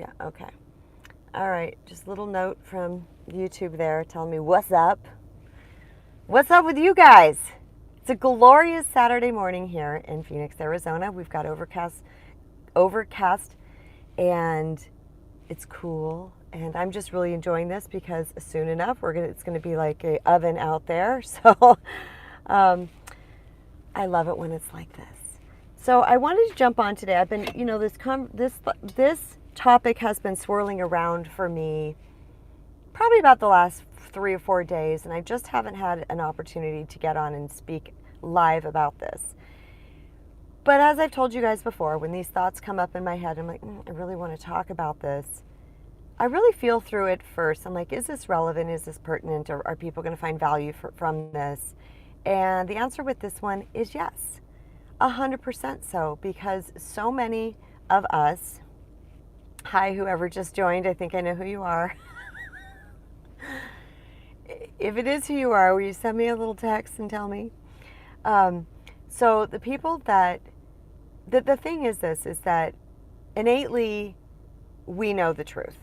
Yeah, okay. All right, just a little note from YouTube there telling me what's up. What's up with you guys? It's a glorious Saturday morning here in Phoenix, Arizona. We've got overcast, and it's cool. And I'm just really enjoying this because soon enough it's gonna be like a oven out there. So I love it when it's like this. So I wanted to jump on today. I've been, this topic has been swirling around for me probably about the last 3 or 4 days, and I just haven't had an opportunity to get on and speak live about this. But as I've told you guys before, when these thoughts come up in my head, I'm like, I really want to talk about this. I really feel through it first. I'm like, is this relevant? Is this pertinent? Or are people going to find value from this? And the answer with this one is yes, 100% so, because so many of us, hi, whoever just joined, I think I know who you are. If it is who you are, will you send me a little text and tell me? So the people the thing is this, is that innately we know the truth.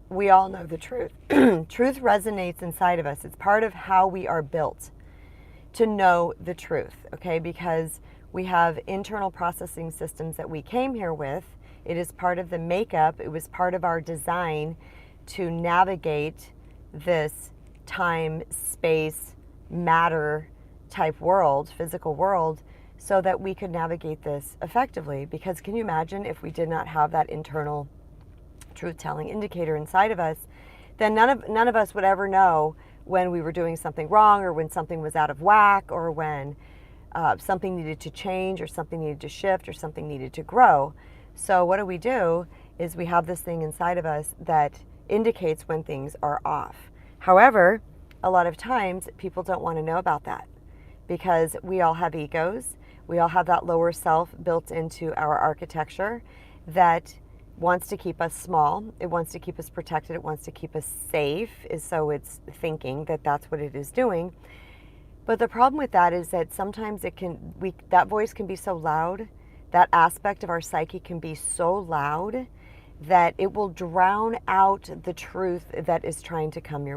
We all know the truth. Truth resonates inside of us. It's part of how we are built to know the truth, okay? Because we have internal processing systems that we came here with. It is part of the makeup. It was part of our design to navigate this time, space, matter type world, physical world, so that we could navigate this effectively. Because can you imagine if we did not have that internal truth-telling indicator inside of us, then none of us would ever know when we were doing something wrong, or when something was out of whack, or when something needed to change, or something needed to shift, or something needed to grow. So what do? Is we have this thing inside of us that indicates when things are off. However, a lot of times people don't want to know about that, because we all have egos. We all have that lower self built into our architecture that wants to keep us small. It wants to keep us protected. It wants to keep us safe, so it's thinking that that's what it is doing. But the problem with that is that sometimes that voice can be so loud, that aspect of our psyche can be so loud that it will drown out the truth that is trying to come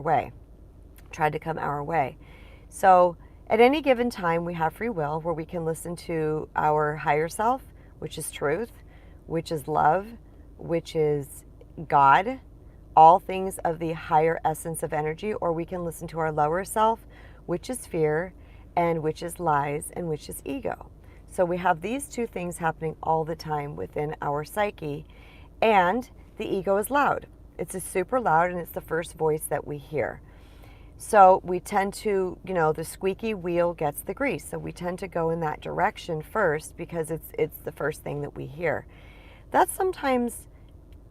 our way. So at any given time, we have free will, where we can listen to our higher self, which is truth, which is love, which is God, all things of the higher essence of energy, or we can listen to our lower self, which is fear, and which is lies, and which is ego. So we have these two things happening all the time within our psyche, and the ego is loud. It's super loud, and it's the first voice that we hear. So we tend to, the squeaky wheel gets the grease. So we tend to go in that direction first because it's the first thing that we hear. That's sometimes,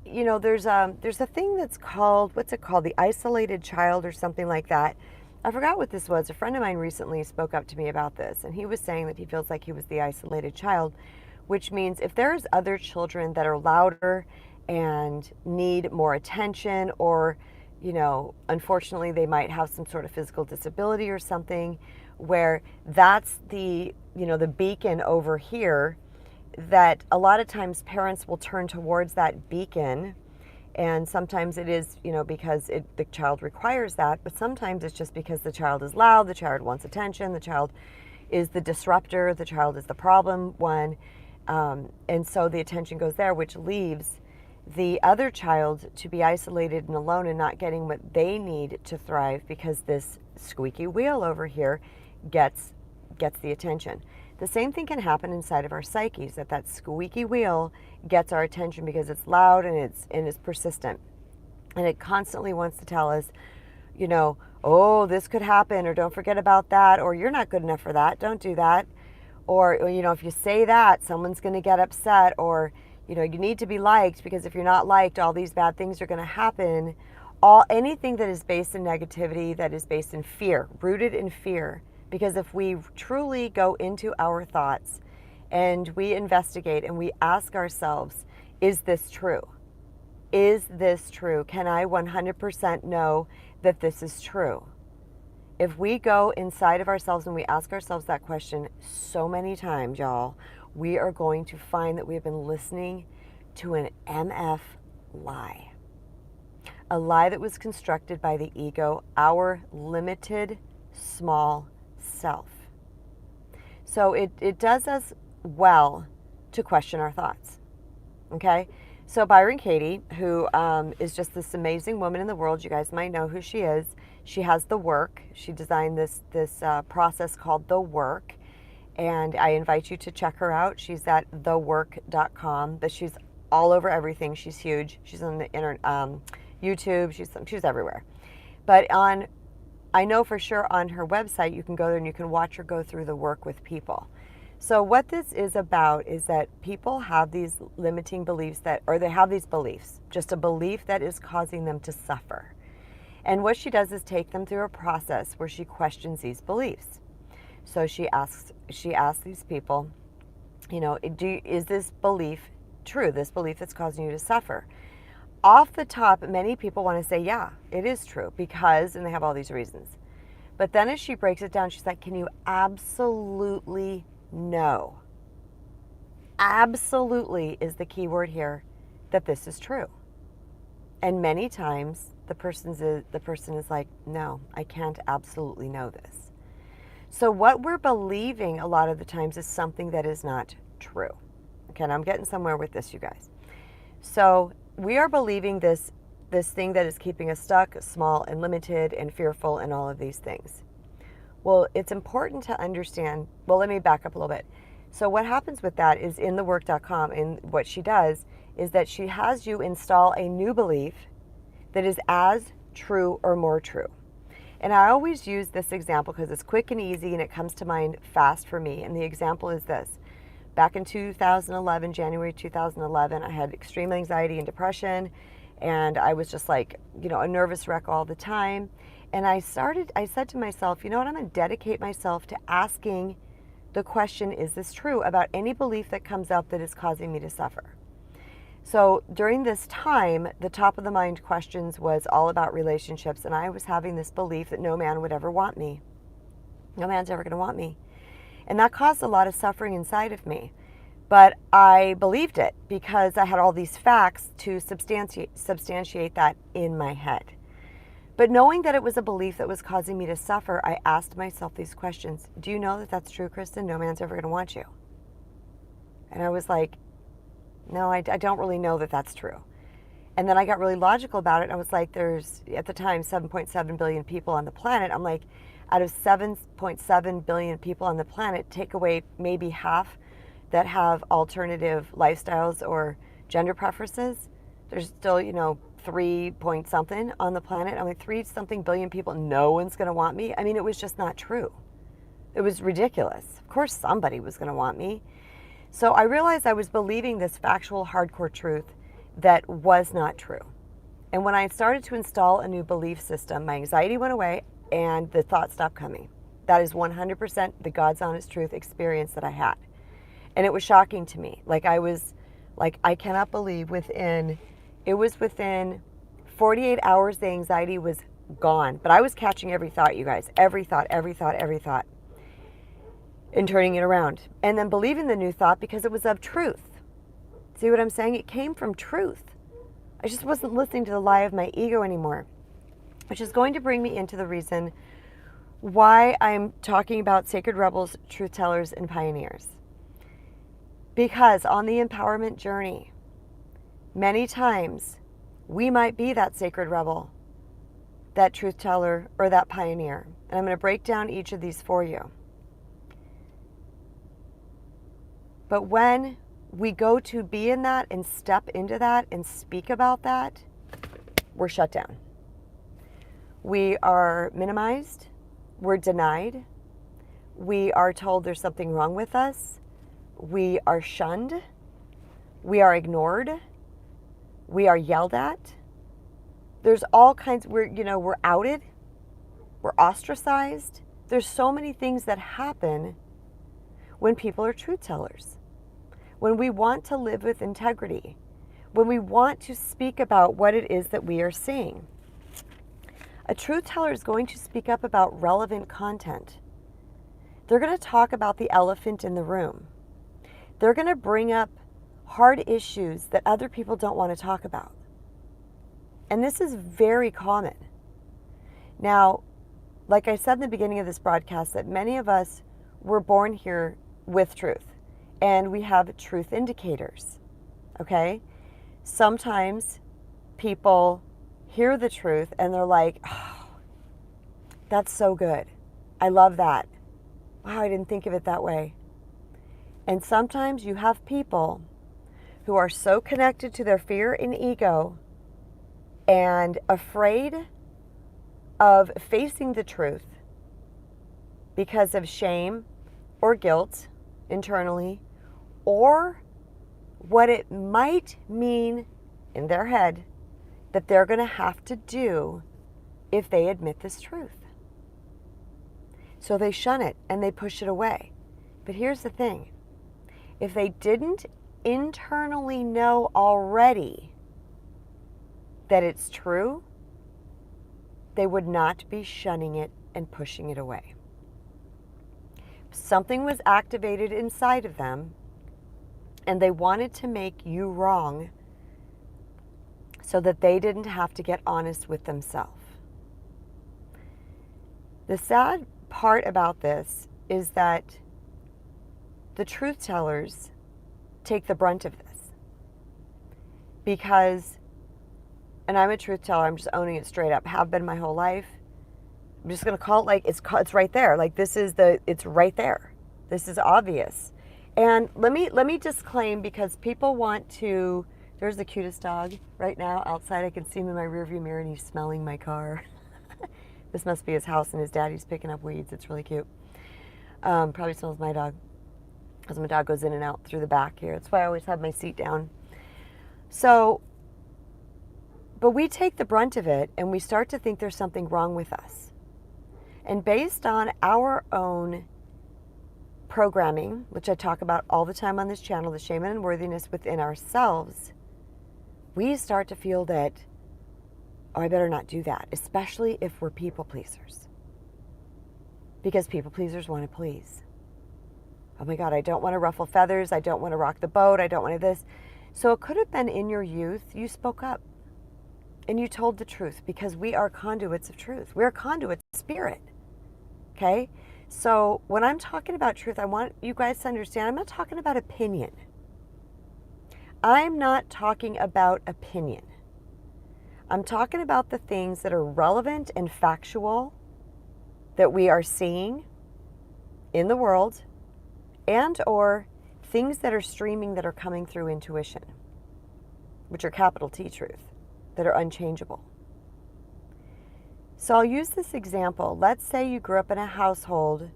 there's a thing that's called, what's it called? The isolated child or something like that. I forgot what this was. A friend of mine recently spoke up to me about this, and he was saying that he feels like he was the isolated child, which means if there's other children that are louder and need more attention, or unfortunately they might have some sort of physical disability or something, where that's the beacon over here, that a lot of times parents will turn towards that beacon. And sometimes it is, because the child requires that, but sometimes it's just because the child is loud, the child wants attention, the child is the disruptor, the child is the problem one. And so the attention goes there, which leaves the other child to be isolated and alone and not getting what they need to thrive, because this squeaky wheel over here gets the attention. The same thing can happen inside of our psyches, that squeaky wheel gets our attention because it's loud and it's persistent. And it constantly wants to tell us, oh, this could happen, or don't forget about that, or you're not good enough for that, don't do that. Or, if you say that, someone's going to get upset, or, you need to be liked, because if you're not liked, all these bad things are going to happen. Anything that is based in negativity, that is based in fear, rooted in fear. Because if we truly go into our thoughts and we investigate and we ask ourselves, is this true? Is this true? Can I 100% know that this is true? If we go inside of ourselves and we ask ourselves that question so many times, y'all, we are going to find that we have been listening to an MF lie. A lie that was constructed by the ego, our limited, small self. So it does us well to question our thoughts. Okay? So Byron Katie, who is just this amazing woman in the world, you guys might know who she is. She has the work. She designed this process called the work. And I invite you to check her out. She's at thework.com, but she's all over everything. She's huge. She's on the YouTube. She's everywhere. But I know for sure on her website, you can go there and you can watch her go through the work with people. So what this is about is that people have these limiting beliefs or they have these beliefs, just a belief that is causing them to suffer. And what she does is take them through a process where she questions these beliefs. So she asks these people, is this belief true? This belief that's causing you to suffer? Off the top, many people want to say, yeah, it is true because, and they have all these reasons. But then as she breaks it down, she's like, can you absolutely know? Absolutely is the key word here, that this is true. And many times the person is like, no, I can't absolutely know this. So what we're believing a lot of the times is something that is not true. Okay, and I'm getting somewhere with this, you guys. So we are believing this thing that is keeping us stuck, small and limited and fearful and all of these things. Well, it's important to understand, well, let me back up a little bit. So what happens with that is in thework.com, and what she does is that she has you install a new belief that is as true or more true. And I always use this example because it's quick and easy and it comes to mind fast for me. And the example is this. Back in 2011, January 2011, I had extreme anxiety and depression, and I was just like, a nervous wreck all the time. And I said to myself, you know what, I'm going to dedicate myself to asking the question, is this true, about any belief that comes up that is causing me to suffer. So during this time, the top of the mind questions was all about relationships, and I was having this belief that no man would ever want me. No man's ever going to want me. And that caused a lot of suffering inside of me. But I believed it because I had all these facts to substantiate that in my head. But knowing that it was a belief that was causing me to suffer, I asked myself these questions. Do you know that that's true, Kristen? No man's ever going to want you. And I was like, no, I don't really know that that's true. And then I got really logical about it. I was like, there's, at the time, 7.7 billion people on the planet. I'm like, out of 7.7 billion people on the planet, take away maybe half that have alternative lifestyles or gender preferences. There's still, 3 point something on the planet. I'm like, 3 something billion people, no one's going to want me. I mean, it was just not true. It was ridiculous. Of course, somebody was going to want me. So I realized I was believing this factual, hardcore truth that was not true. And when I started to install a new belief system, my anxiety went away and the thoughts stopped coming. That is 100% the God's honest truth experience that I had. And it was shocking to me. I cannot believe within 48 hours, the anxiety was gone. But I was catching every thought, you guys. Every thought. And turning it around. And then believing the new thought because it was of truth. See what I'm saying? It came from truth. I just wasn't listening to the lie of my ego anymore. Which is going to bring me into the reason why I'm talking about sacred rebels, truth tellers, and pioneers. Because on the empowerment journey, many times we might be that sacred rebel, that truth teller, or that pioneer. And I'm going to break down each of these for you. But when we go to be in that and step into that and speak about that, we're shut down. We are minimized. We're denied. We are told there's something wrong with us. We are shunned. We are ignored. We are yelled at. There's all kinds, we're outed. We're ostracized. There's so many things that happen when people are truth tellers. When we want to live with integrity. When we want to speak about what it is that we are seeing. A truth teller is going to speak up about relevant content. They're going to talk about the elephant in the room. They're going to bring up hard issues that other people don't want to talk about. And this is very common. Now, like I said in the beginning of this broadcast, that many of us were born here with truth, and we have truth indicators, okay? Sometimes people hear the truth and they're like, oh, that's so good. I love that. Wow, I didn't think of it that way. And sometimes you have people who are so connected to their fear and ego and afraid of facing the truth because of shame or guilt internally, or what it might mean in their head that they're going to have to do if they admit this truth. So they shun it and they push it away. But here's the thing. If they didn't internally know already that it's true, they would not be shunning it and pushing it away. Something was activated inside of them, and they wanted to make you wrong so that they didn't have to get honest with themselves. The sad part about this is that the truth tellers take the brunt of this. Because, and I'm a truth teller, I'm just owning it straight up, have been my whole life. I'm just going to call it like it's right there. Like it's right there. This is obvious. And let me disclaim, because people want to, there's the cutest dog right now outside. I can see him in my rearview mirror and he's smelling my car. This must be his house and his daddy's picking up weeds. It's really cute. Probably smells my dog, because my dog goes in and out through the back here. That's why I always have my seat down. So, but we take the brunt of it and we start to think there's something wrong with us. And based on our own programming, which I talk about all the time on this channel, the shame and unworthiness within ourselves, we start to feel that, oh, I better not do that, especially if we're people pleasers. Because people pleasers want to please. Oh my God, I don't want to ruffle feathers. I don't want to rock the boat. I don't want to this. So it could have been in your youth, you spoke up and you told the truth, because we are conduits of truth. We're conduits of spirit. Okay? So when I'm talking about truth, I want you guys to understand, I'm not talking about opinion. I'm not talking about opinion. I'm talking about the things that are relevant and factual that we are seeing in the world, and or things that are streaming that are coming through intuition, which are capital T truth, that are unchangeable. So I'll use this example. Let's say you grew up in a household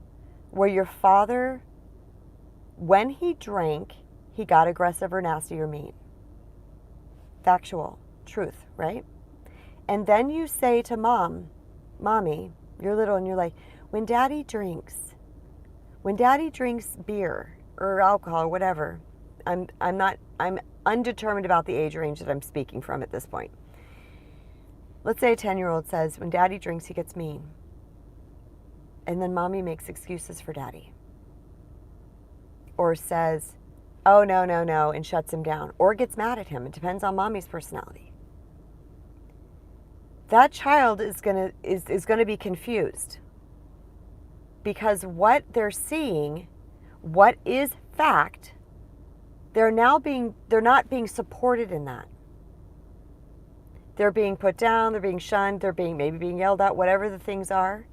where your father, when he drank, he got aggressive or nasty or mean. Factual, truth, right? And then you say to mommy, you're little and you're like, when daddy drinks beer or alcohol or whatever, I'm undetermined about the age range that I'm speaking from at this point. Let's say a 10-year-old says, when daddy drinks, he gets mean. And then mommy makes excuses for daddy. Or says, oh, no, and shuts him down. Or gets mad at him. It depends on mommy's personality. That child is gonna be confused. Because what they're seeing, what is fact, they're not being supported in that. They're being put down, they're being shunned, they're maybe being yelled at, whatever the things are.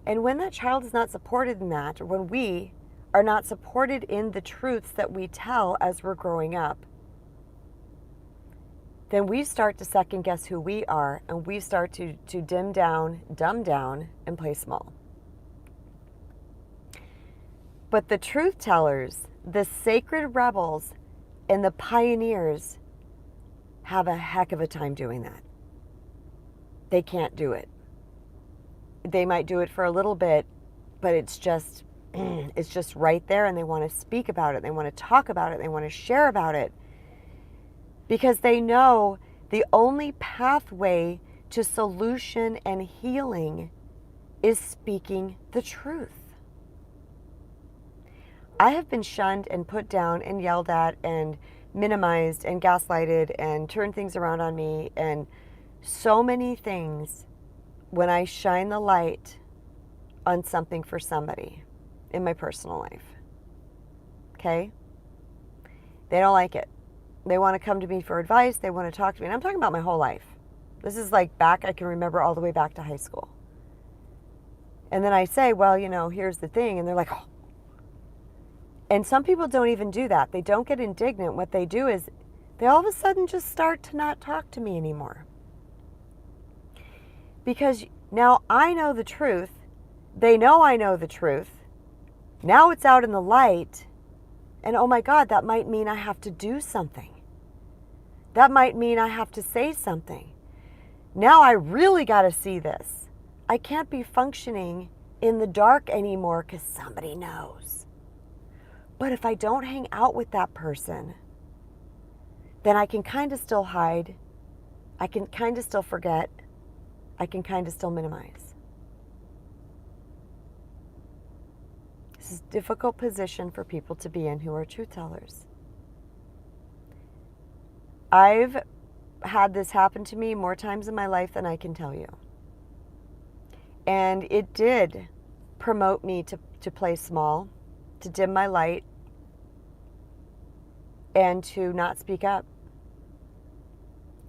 And when that child is not supported in that, or when we are not supported in the truths that we tell as we're growing up, then we start to second guess who we are, and we start to dumb down, and play small. But the truth tellers, the sacred rebels, and the pioneers have a heck of a time doing that. They can't do it. They might do it for a little bit, but it's just right there, and they want to speak about it. They want to talk about it. They want to share about it, because they know the only pathway to solution and healing is speaking the truth. I have been shunned and put down and yelled at and minimized and gaslighted and turned things around on me and so many things when I shine the light on something for somebody in my personal life. Okay? They don't like it. They want to come to me for advice. They want to talk to me. And I'm talking about my whole life. This is like back, I can remember all the way back to high school. And then I say, well, here's the thing. And they're like, oh. And some people don't even do that. They don't get indignant. What they do is they all of a sudden just start to not talk to me anymore. Because now I know the truth. They know I know the truth. Now it's out in the light. And oh my God, that might mean I have to do something. That might mean I have to say something. Now I really got to see this. I can't be functioning in the dark anymore because somebody knows. But if I don't hang out with that person, then I can kind of still hide. I can kind of still forget. I can kind of still minimize. This is a difficult position for people to be in who are truth tellers. I've had this happen to me more times in my life than I can tell you. And it did promote me to play small, to dim my light, and to not speak up.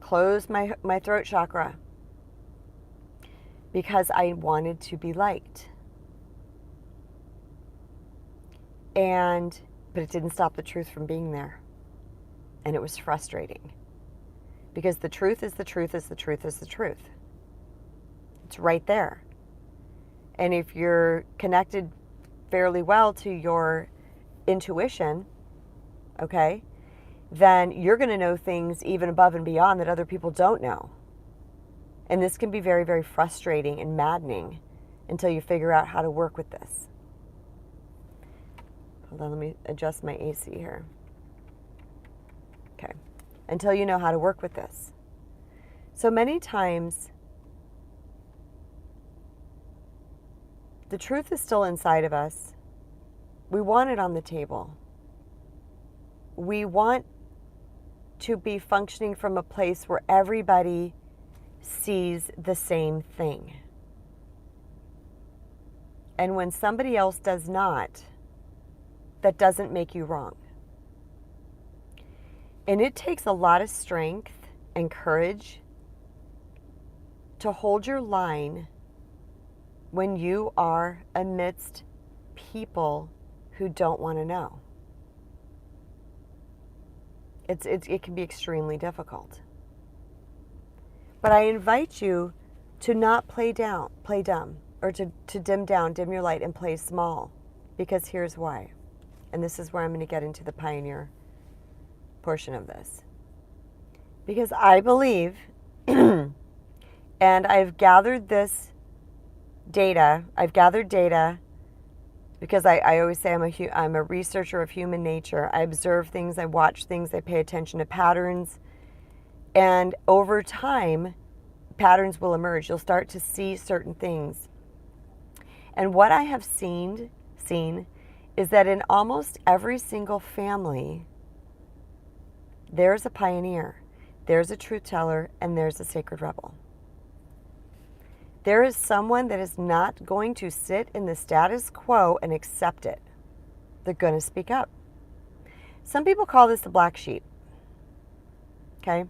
Close my throat chakra because I wanted to be liked. But it didn't stop the truth from being there. And it was frustrating. Because the truth is the truth is the truth is the truth. It's right there. And if you're connected fairly well to your intuition, okay, then you're going to know things even above and beyond that other people don't know. And this can be very, very frustrating and maddening until you figure out how to work with this. Hold on, let me adjust my AC here. Okay. Until you know how to work with this. So many times, the truth is still inside of us. We want it on the table. We want to be functioning from a place where everybody sees the same thing. And when somebody else does not, that doesn't make you wrong. And it takes a lot of strength and courage to hold your line when you are amidst people who don't want to know. It can be extremely difficult. But I invite you to not play dumb, or to dim your light and play small, because here's why. And this is where I'm going to get into the pioneer portion of this. Because I believe, and I've gathered this data, because I always say I'm a researcher of human nature. I observe things, I watch things, I pay attention to patterns. And over time, patterns will emerge. You'll start to see certain things. And what I have seen is that in almost every single family, there's a pioneer, there's a truth teller, and there's a sacred rebel. There is someone that is not going to sit in the status quo and accept it. They're going to speak up. Some people call this the black sheep. Okay?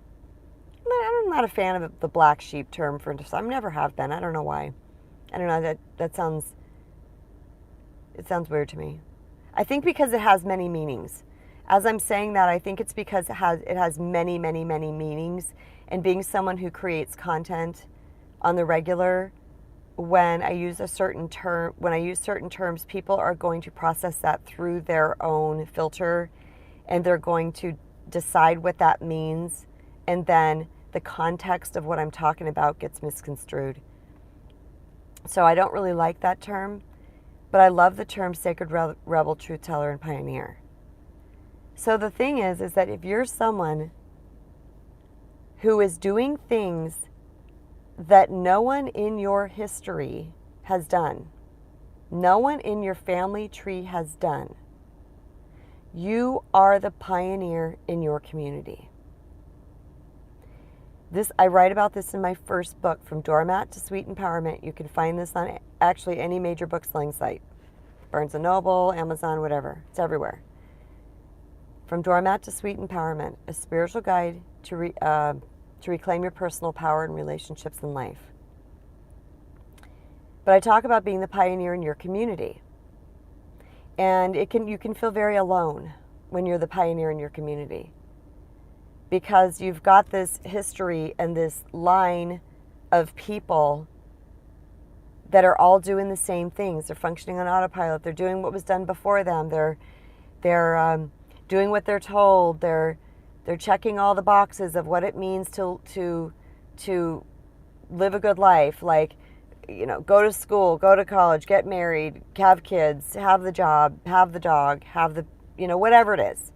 I'm not a fan of the black sheep term for this. I never have been. I don't know why. I don't know. That sounds weird to me. I think because it has many meanings. As I'm saying that, I think it's because it has many, many, many meanings. And being someone who creates content on the regular, when I use certain terms, people are going to process that through their own filter, and they're going to decide what that means, and then the context of what I'm talking about gets misconstrued. So I don't really like that term, but I love the term sacred rebel, truth teller, and pioneer. So the thing is that if you're someone who is doing things that no one in your history has done, no one in your family tree has done, you are the pioneer in your community. I write about this in my first book, From Doormat to Sweet Empowerment. You can find this on actually any major book selling site. Barnes & Noble, Amazon, whatever. It's everywhere. From Doormat to Sweet Empowerment, a spiritual guide to reclaim your personal power and relationships in life. But I talk about being the pioneer in your community. And you can feel very alone when you're the pioneer in your community, because you've got this history and this line of people that are all doing the same things. They're functioning on autopilot. They're doing what was done before them. They're doing what they're told. They're checking all the boxes of what it means to live a good life. Like, go to school, go to college, get married, have kids, have the job, have the dog, have the, whatever it is.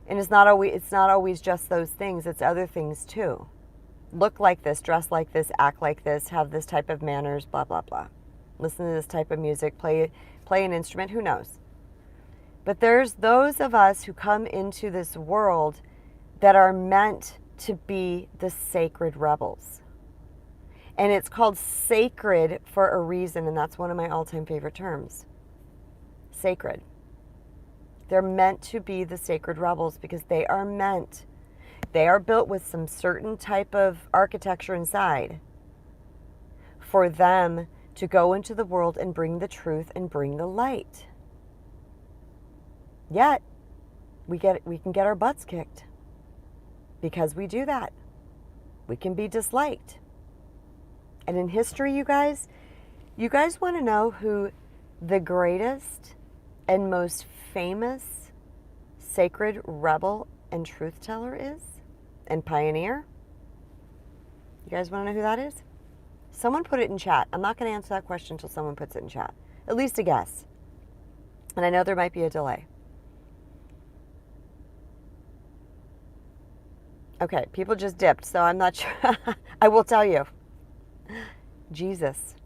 And it's not always just those things. It's other things too. Look like this, dress like this, act like this, have this type of manners, blah, blah, blah. Listen to this type of music, play an instrument, who knows? But there's those of us who come into this world that are meant to be the sacred rebels. And it's called sacred for a reason, and that's one of my all-time favorite terms. Sacred. They're meant to be the sacred rebels because they are built with some certain type of architecture inside for them to go into the world and bring the truth and bring the light. Yet, we can get our butts kicked because we do that. We can be disliked. And in history, you guys want to know who the greatest and most famous sacred rebel and truth teller is? And pioneer? You guys want to know who that is? Someone put it in chat. I'm not going to answer that question until someone puts it in chat. At least a guess. And I know there might be a delay. Okay, people just dipped, so I'm not sure. I will tell you. Jesus.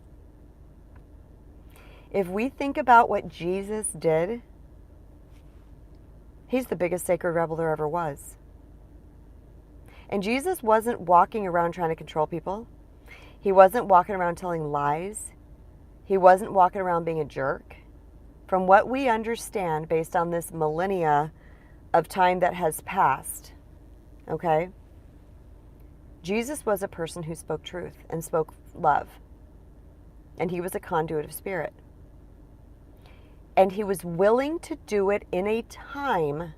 If we think about what Jesus did, he's the biggest sacred rebel there ever was. And Jesus wasn't walking around trying to control people. He wasn't walking around telling lies. He wasn't walking around being a jerk. From what we understand based on this millennia of time that has passed, okay? Jesus was a person who spoke truth and spoke love. And he was a conduit of spirit. And he was willing to do it in a time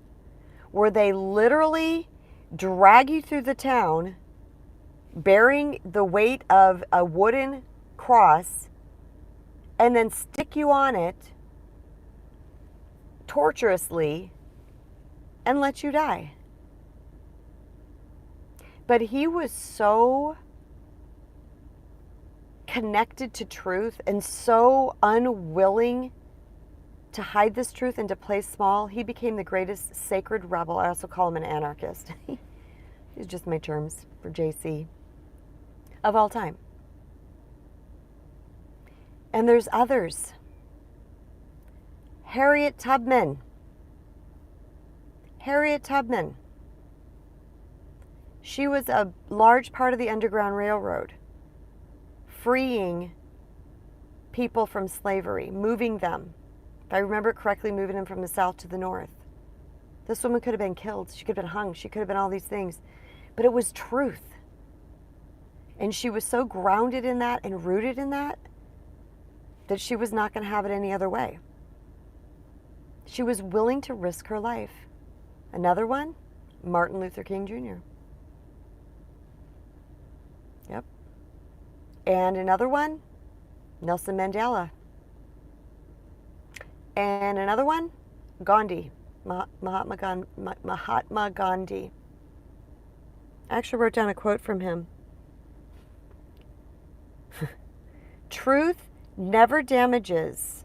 where they literally drag you through the town bearing the weight of a wooden cross and then stick you on it torturously and let you die. But he was so connected to truth and so unwilling to hide this truth and to play small, he became the greatest sacred rebel. I also call him an anarchist. These are just my terms for JC. Of all time. And there's others. Harriet Tubman. Harriet Tubman. She was a large part of the Underground Railroad, freeing people from slavery, moving them. If I remember correctly, moving them from the south to the north. This woman could have been killed. She could have been hung. She could have been all these things. But it was truth. And she was so grounded in that and rooted in that she was not going to have it any other way. She was willing to risk her life. Another one, Martin Luther King Jr. Yep. And another one, Nelson Mandela. And another one, Gandhi, Mahatma Gandhi. I actually wrote down a quote from him. Truth never damages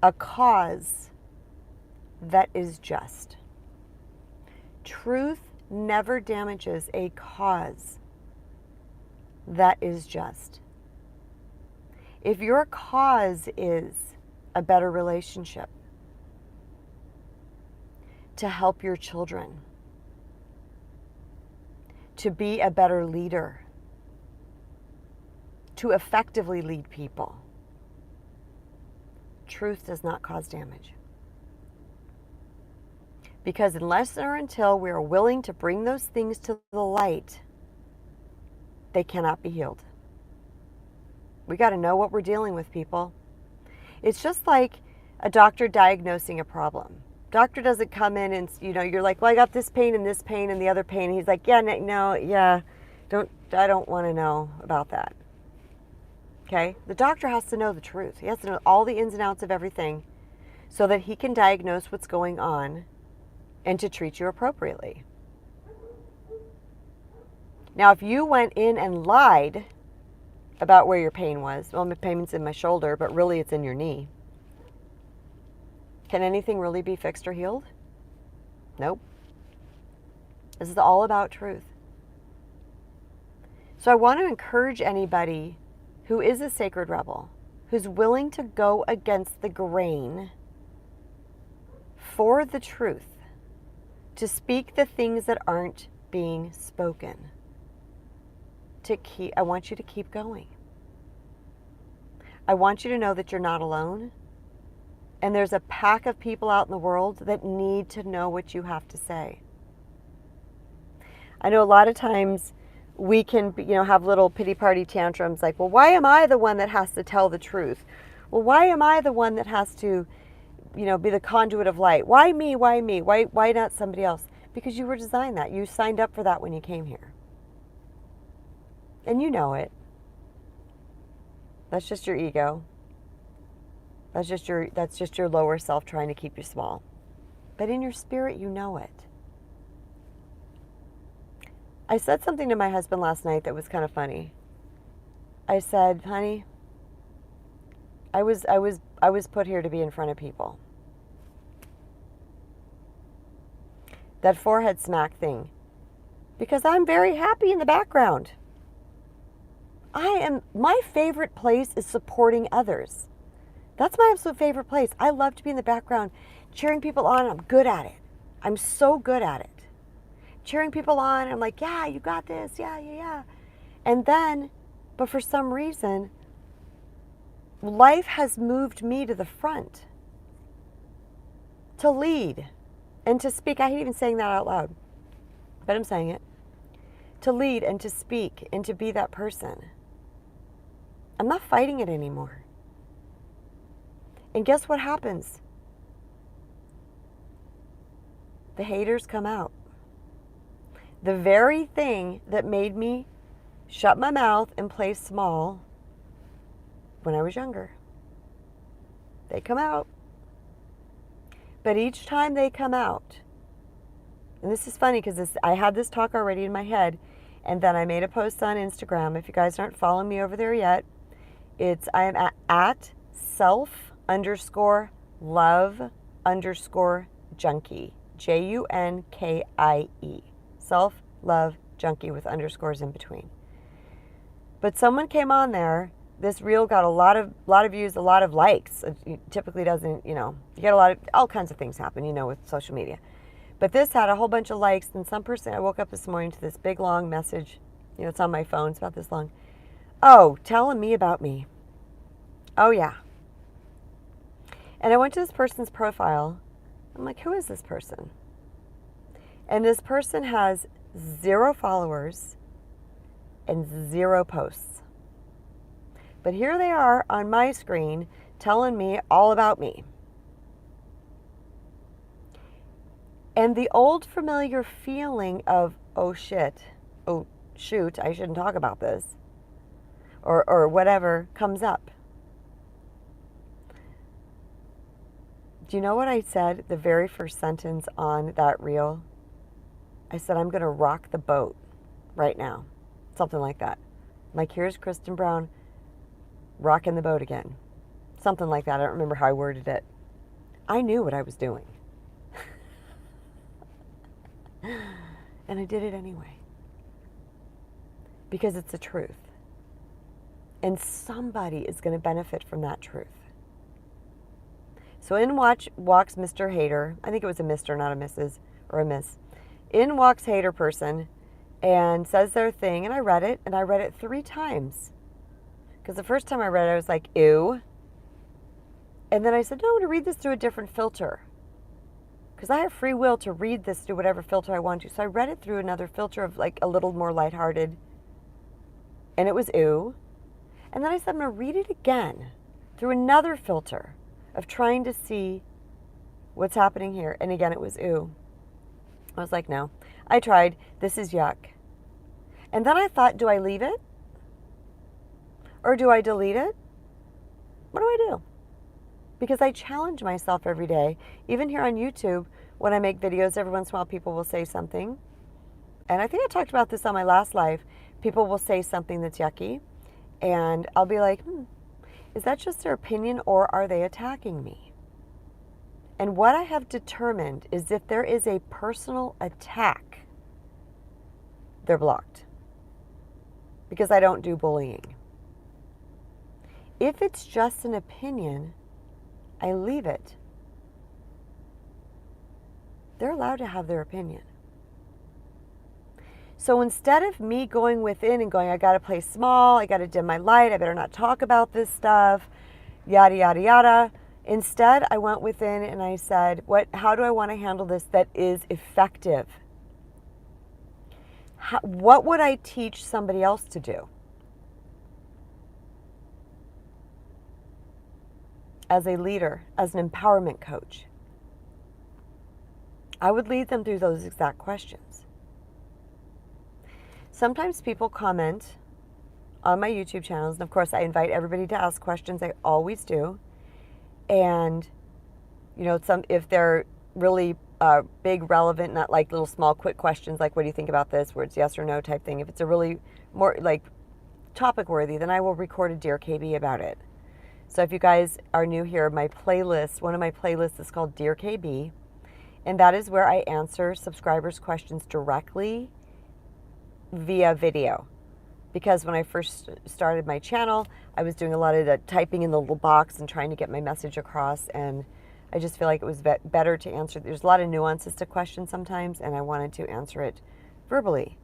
a cause that is just. Truth never damages a cause that is just. If your cause is a better relationship, to help your children, to be a better leader, to effectively lead people. Truth does not cause damage. Because unless or until we are willing to bring those things to the light, they cannot be healed. We got to know what we're dealing with, people. It's just like a doctor diagnosing a problem. Doctor doesn't come in and, you're like, well, I got this pain and the other pain. And he's like, I don't want to know about that. Okay? The doctor has to know the truth. He has to know all the ins and outs of everything so that he can diagnose what's going on and to treat you appropriately. Now, if you went in and lied about where your pain was, well, my pain's in my shoulder, but really it's in your knee. Can anything really be fixed or healed? Nope. This is all about truth. So I want to encourage anybody who is a sacred rebel, who's willing to go against the grain for the truth, to speak the things that aren't being spoken. I want you to keep going. I want you to know that you're not alone. And there's a pack of people out in the world that need to know what you have to say. I know a lot of times we can, have little pity party tantrums like, well, why am I the one that has to tell the truth? Well, why am I the one that has to, be the conduit of light? Why me? Why me? Why not somebody else? Because you were designed that. You signed up for that when you came here. And you know it. That's just your ego. That's just your lower self trying to keep you small. But in your spirit, you know it. I said something to my husband last night that was kind of funny. I said, honey, I was put here to be in front of people. That forehead smack thing. Because I'm very happy in the background. My favorite place is supporting others. That's my absolute favorite place. I love to be in the background, cheering people on. I'm good at it. I'm so good at it. Cheering people on. I'm like, yeah, you got this. Yeah. And then, but for some reason, life has moved me to the front to lead and to speak. I hate even saying that out loud, but I'm saying it. To lead and to speak and to be that person. I'm not fighting it anymore. And guess what happens? The haters come out. The very thing that made me shut my mouth and play small when I was younger. They come out. But each time they come out, and this is funny because I had this talk already in my head, and then I made a post on Instagram. If you guys aren't following me over there yet, I am at self_love_junkie. JUNKIE. Self-love junkie with underscores in between. But someone came on there. This reel got a lot of views, a lot of likes. It typically doesn't, you get all kinds of things happen, with social media. But this had a whole bunch of likes, and some person, I woke up this morning to this big long message. It's on my phone. It's about this long. Oh, telling me about me. Oh, yeah. And I went to this person's profile. I'm like, who is this person? And this person has 0 followers and 0 posts. But here they are on my screen telling me all about me. And the old familiar feeling of, oh shit, oh shoot, I shouldn't talk about this, or whatever comes up. Do you know what I said, the very first sentence on that reel? I said, I'm going to rock the boat right now. Something like that. Like, here's Kristen Brown rocking the boat again. Something like that. I don't remember how I worded it. I knew what I was doing. And I did it anyway. Because it's the truth. And somebody is going to benefit from that truth. So in walks Mr. Hater. I think it was a Mr., not a Mrs. or a Miss. In walks Hater person and says their thing, and I read it, and I read it 3 times. Because the first time I read it, I was like, ew. And then I said, no, I'm going to read this through a different filter. Because I have free will to read this through whatever filter I want to. So I read it through another filter of like a little more lighthearted. And it was ew. And then I said, I'm going to read it again through another filter of trying to see what's happening here. And again, it was ew. I was like, no. I tried. This is yuck. And then I thought, do I leave it? Or do I delete it? What do I do? Because I challenge myself every day. Even here on YouTube, when I make videos, every once in a while people will say something. And I think I talked about this on my last live. People will say something that's yucky. And I'll be like, is that just their opinion or are they attacking me? And what I have determined is if there is a personal attack, they're blocked. Because I don't do bullying. If it's just an opinion, I leave it. They're allowed to have their opinion. So instead of me going within and going, I got to play small, I got to dim my light, I better not talk about this stuff, yada, yada, yada. Instead, I went within and I said, how do I want to handle this that is effective? What would I teach somebody else to do? As a leader, as an empowerment coach, I would lead them through those exact questions. Sometimes people comment on my YouTube channels, and of course I invite everybody to ask questions. I always do. And, if they're really big, relevant, not like little small quick questions like, what do you think about this, where it's yes or no type thing. If it's a really more like topic worthy, then I will record a Dear KB about it. So if you guys are new here, my playlist, one of my playlists is called Dear KB, and that is where I answer subscribers' questions directly via video. Because when I first started my channel, I was doing a lot of the typing in the little box and trying to get my message across, and I just feel like it was better to answer. There's a lot of nuances to questions sometimes, and I wanted to answer it verbally.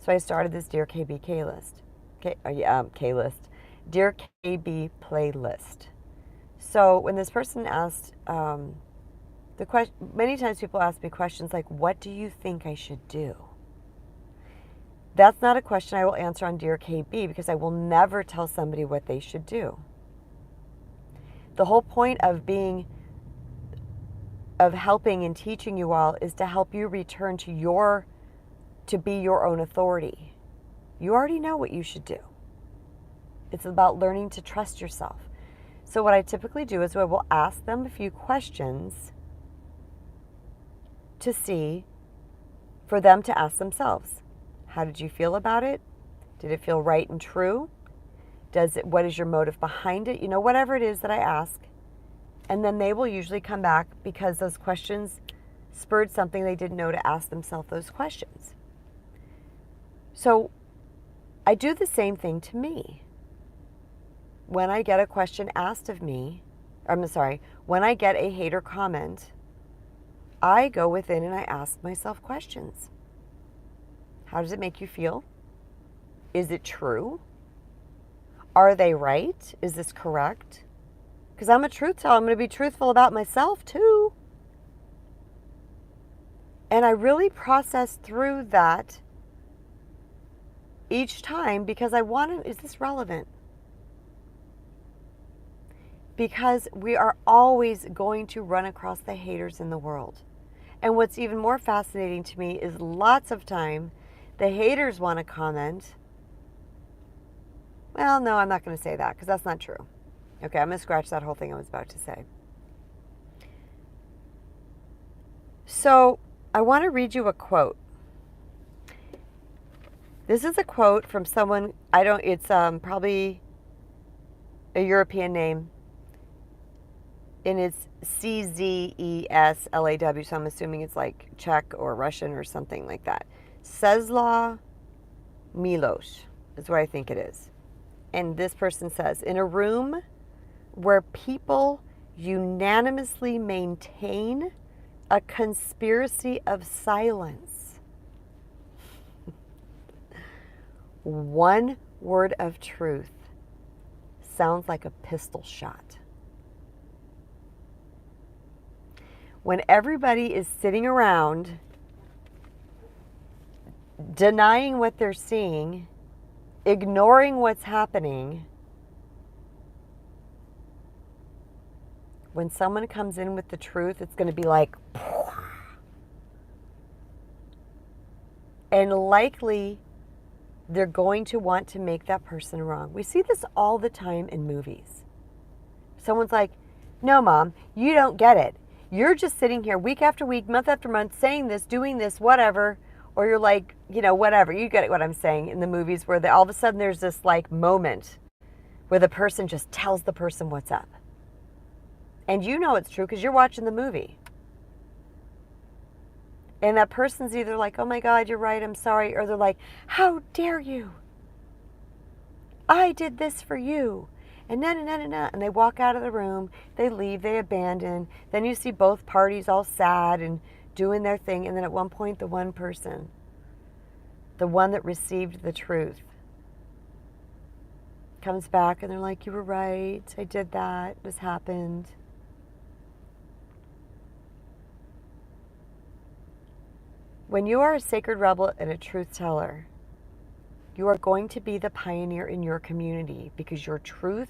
So I started this Dear KB K-list. K-list. Dear KB playlist. So when this person asked, many times people ask me questions like, what do you think I should do? That's not a question I will answer on Dear KB because I will never tell somebody what they should do. The whole point of helping and teaching you all is to help you return to be your own authority. You already know what you should do. It's about learning to trust yourself. So what I typically do is I will ask them a few questions to see, for them to ask themselves. How did you feel about it? Did it feel right and true? What is your motive behind it? Whatever it is that I ask. And then they will usually come back because those questions spurred something they didn't know to ask themselves those questions. So I do the same thing to me. When I get a question asked of me, when I get a hater comment, I go within and I ask myself questions. How does it make you feel? Is it true? Are they right? Is this correct? Because I'm a truth teller. I'm going to be truthful about myself too. And I really process through that each time because I want to, is this relevant? Because we are always going to run across the haters in the world. And what's even more fascinating to me is lots of time the haters want to comment. Well, no, I'm not going to say that because that's not true. Okay, I'm going to scratch that whole thing I was about to say. So I want to read you a quote. This is a quote from someone, it's probably a European name. And it's Czesław, so I'm assuming it's like Czech or Russian or something like that. Czesław Miłosz is what I think it is. And this person says, in a room where people unanimously maintain a conspiracy of silence, One word of truth sounds like a pistol shot. When everybody is sitting around denying what they're seeing, ignoring what's happening, when someone comes in with the truth, it's going to be like, and likely they're going to want to make that person wrong. We see this all the time in movies. Someone's like, no, Mom, you don't get it. You're just sitting here week after week, month after month, saying this, doing this, whatever. Or you're like, whatever. You get what I'm saying in the movies where all of a sudden there's this like moment where the person just tells the person what's up. And you know it's true because you're watching the movie. And that person's either like, oh my God, you're right, I'm sorry. Or they're like, how dare you? I did this for you. And na na na na na. And they walk out of the room, they leave, they abandon. Then you see both parties all sad and doing their thing. And then at one point, the one person, the one that received the truth, comes back and they're like, you were right, I did that, this happened. When you are a sacred rebel and a truth teller, you are going to be the pioneer in your community because your truth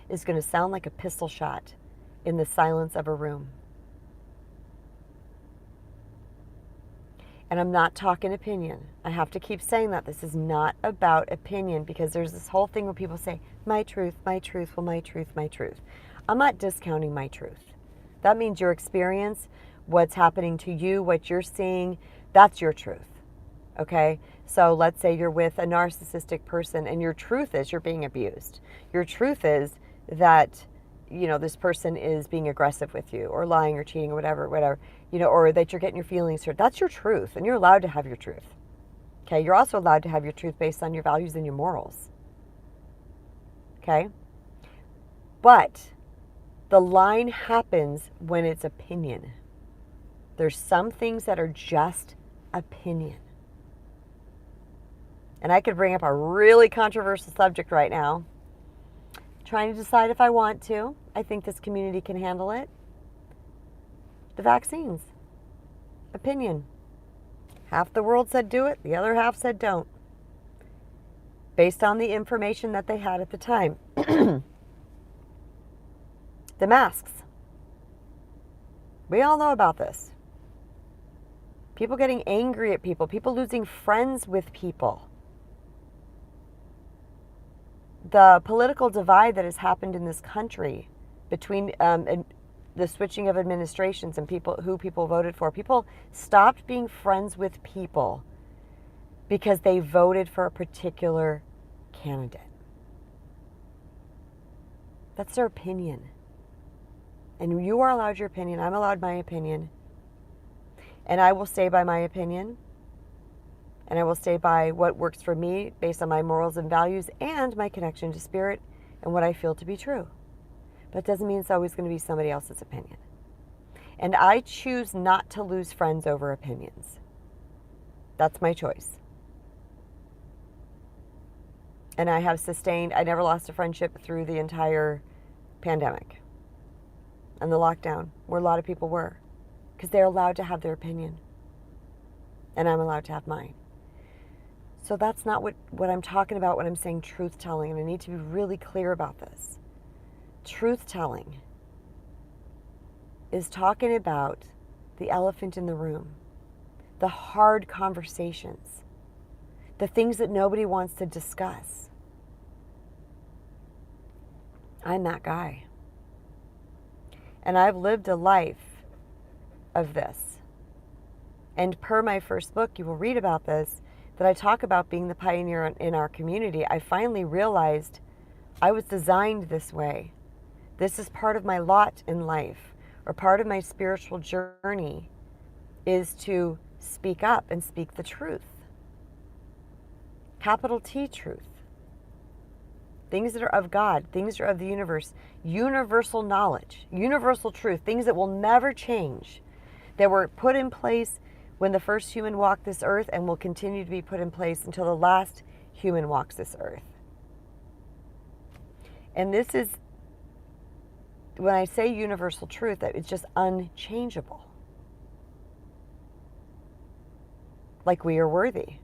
is going to sound like a pistol shot in the silence of a room. And I'm not talking opinion. I have to keep saying that. This is not about opinion because there's this whole thing where people say, my truth, well, my truth, my truth. I'm not discounting my truth. That means your experience, what's happening to you, what you're seeing, that's your truth. Okay? So let's say you're with a narcissistic person and your truth is you're being abused. Your truth is that, this person is being aggressive with you or lying or cheating or whatever, or that you're getting your feelings hurt. That's your truth and you're allowed to have your truth. Okay? You're also allowed to have your truth based on your values and your morals. Okay? But the line happens when it's opinion. There's some things that are just opinion. And I could bring up a really controversial subject right now. Trying to decide if I want to. I think this community can handle it. The vaccines. Opinion. Half the world said do it, the other half said don't. Based on the information that they had at the time. The masks. We all know about this. People getting angry at people. People losing friends with people. The political divide that has happened in this country between the switching of administrations and who people voted for. People stopped being friends with people because they voted for a particular candidate. That's their opinion. And you are allowed your opinion. I'm allowed my opinion. And I will stay by my opinion. And I will stay by what works for me based on my morals and values and my connection to spirit and what I feel to be true. But it doesn't mean it's always going to be somebody else's opinion. And I choose not to lose friends over opinions. That's my choice. And I never lost a friendship through the entire pandemic and the lockdown, where a lot of people were, because they're allowed to have their opinion. And I'm allowed to have mine. So that's not what I'm talking about when I'm saying truth-telling, and I need to be really clear about this. Truth-telling is talking about the elephant in the room, the hard conversations, the things that nobody wants to discuss. I'm that guy. And I've lived a life of this. And per my first book, you will read about this, that I talk about being the pioneer in our community. I finally realized I was designed this way. This is part of my lot in life, or part of my spiritual journey, is to speak up and speak the truth. Capital T, truth. Things that are of God, things that are of the universe, universal knowledge, universal truth, things that will never change, that were put in place when the first human walked this earth and will continue to be put in place until the last human walks this earth. And this is, when I say universal truth, that it's just unchangeable. Like we are worthy.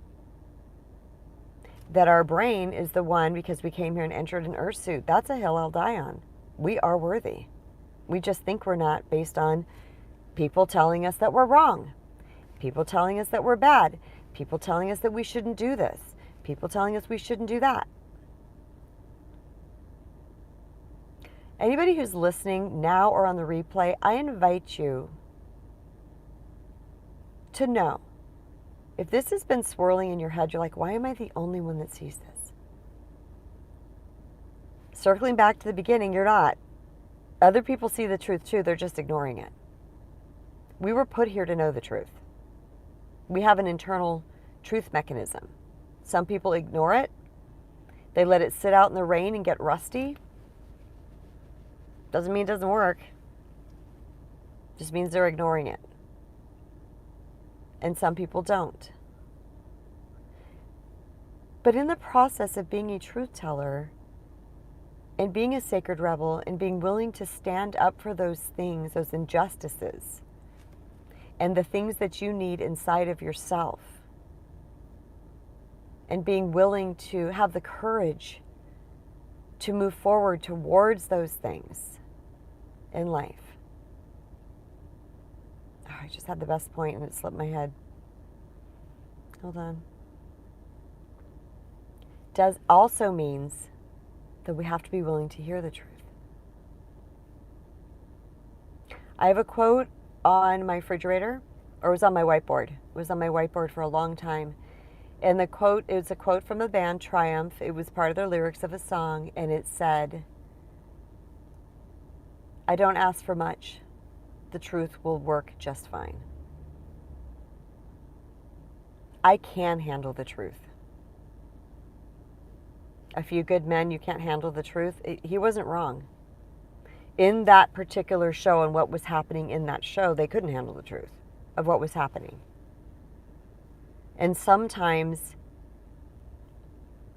That our brain is the one, because we came here and entered an earth suit. That's a hill I'll die on. We are worthy. We just think we're not, based on people telling us that we're wrong. People telling us that we're bad. People telling us that we shouldn't do this. People telling us we shouldn't do that. Anybody who's listening now or on the replay, I invite you to know, if this has been swirling in your head, you're like, why am I the only one that sees this? Circling back to the beginning, you're not. Other people see the truth too, they're just ignoring it. We were put here to know the truth. We have an internal truth mechanism. Some people ignore it. They let it sit out in the rain and get rusty. Doesn't mean it doesn't work. Just means they're ignoring it. And some people don't. But in the process of being a truth teller and being a sacred rebel and being willing to stand up for those things, those injustices, and the things that you need inside of yourself, and being willing to have the courage to move forward towards those things in life. Oh, I just had the best point and it slipped my head. Hold on. Does also means that we have to be willing to hear the truth. I have a quote on my refrigerator, or it was on my whiteboard. It was on my whiteboard for a long time. And the quote, it was a quote from the band Triumph. It was part of their lyrics of a song, and it said, "I don't ask for much. The truth will work just fine." I can handle the truth. A few good men, you can't handle the truth. He wasn't wrong. In that particular show and what was happening in that show, they couldn't handle the truth of what was happening. And sometimes